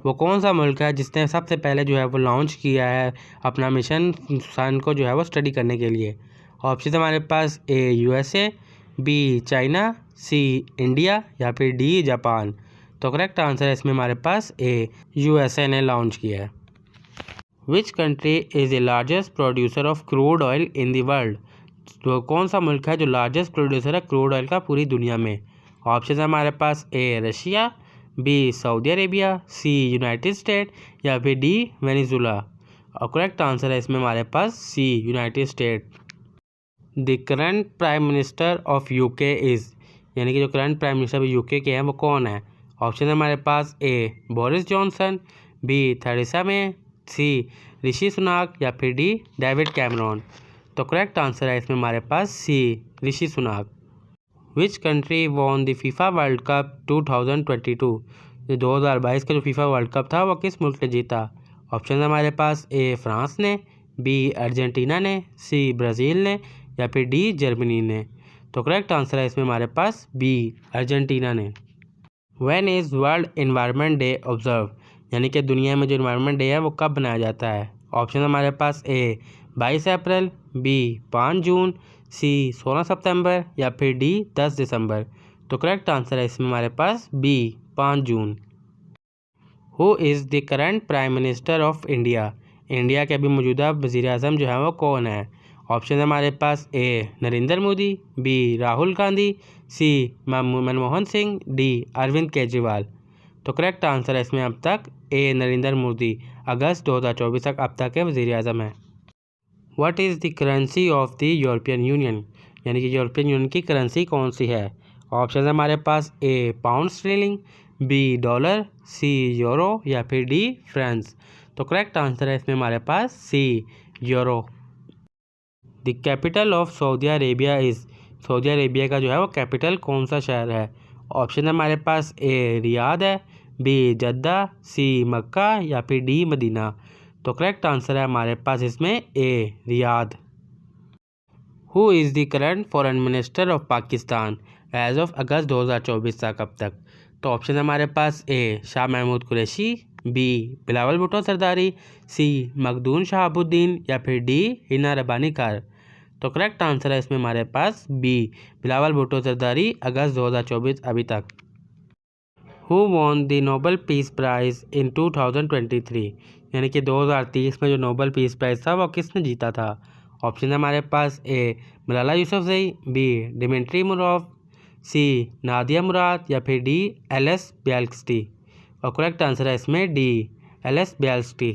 वो कौन सा मुल्क है जिसने सबसे पहले जो है वो लॉन्च किया है अपना मिशन सन को जो है वो स्टडी करने के लिए? ऑप्शन हमारे पास ए USA, बी चाइना, सी इंडिया या फिर डी जापान। तो करेक्ट आंसर है इसमें हमारे पास ए USA ने लॉन्च किया है। Which country is the largest producer of crude oil in the world? तो कौन सा मुल्क है जो लार्जेस्ट प्रोड्यूसर है क्रूड ऑयल का पूरी दुनिया में? ऑप्शन है हमारे पास A Russia, B Saudi Arabia, C United State या फिर डी वेनेजुला। और करेक्ट आंसर है इसमें हमारे पास C United State. The current prime minister of UK is, यानी कि जो करंट प्राइम मिनिस्टर UK के हैं वो कौन है? ऑप्शन है हमारे पास A Boris Johnson, B Theresa May, C Rishi Sunak या फिर डी डेविड कैमरॉन। तो करेक्ट आंसर है इसमें हमारे पास C Rishi Sunak. Which country won the FIFA world cup 2022? जो 2022 का जो फीफा वर्ल्ड कप था वो किस मुल्क ने जीता? ऑप्शन है हमारे पास ए फ्रांस ने, बी अर्जेंटीना ने, सी ब्राज़ील ने या फिर डी जर्मनी ने। तो करेक्ट आंसर है इसमें हमारे पास बी अर्जेंटीना ने। When is world environment day observe? यानी कि दुनिया में जो इन्वायरमेंट डे है वो कब बनाया जाता है? ऑप्शन हमारे पास ए 22 अप्रैल, बी 5 जून, सी 16 सितंबर या फिर डी 10 दिसंबर। तो करेक्ट आंसर है इसमें हमारे पास B 5 June. Who is the current prime minister of India? India के अभी मौजूदा वज़ीर आज़म जो है वो कौन है? ऑप्शन है हमारे पास ए नरेंद्र मोदी, बी राहुल गांधी, सी मनमोहन सिंह, डी अरविंद केजरीवाल। तो करेक्ट आंसर है इसमें अब तक ए नरेंद्र मोदी अगस्त 2024 तक अब तक के वज़ीर आज़म है। What is the currency of the European union? यानी कि यूरोपियन यूनियन की करेंसी कौन सी है? ऑप्शन है हमारे पास A pound sterling, B dollar, C euro या फिर डी फ्रांस। तो करेक्ट आंसर है इसमें हमारे पास C euro. The capital of Saudi Arabia is? Saudi Arabia का जो है वो कैपिटल कौन सा शहर है? ऑप्शन है हमारे पास ए रियाद है, बी जद्दा, सी मक्का या फिर डी मदीना। तो करेक्ट आंसर है हमारे पास इसमें A Riyadh. Who is the current foreign minister of Pakistan as of August 2024 तक अब तक? तो ऑप्शन है हमारे पास A Shah Mahmood Qureshi, B Bilawal Bhutto Zardari, C Makhdoom Shahabuddin या फिर डी हिना रब्बानी कार। तो करेक्ट आंसर है इसमें हमारे पास बी बिलावल भुट्टो सरदारी अगस्त 2024 अभी तक। Who won the Nobel peace prize इन 2023, यानी कि 2023 में जो नोबेल पीस प्राइज़ था वो किसने जीता था। ऑप्शन है हमारे पास ए मलाला यूसुफजई, बी डिमिट्री मुराद, सी नादिया मुराद या फिर डी एल एस बेल्स्की। और करेक्ट आंसर है इसमें डी एल एस बेल्स्की।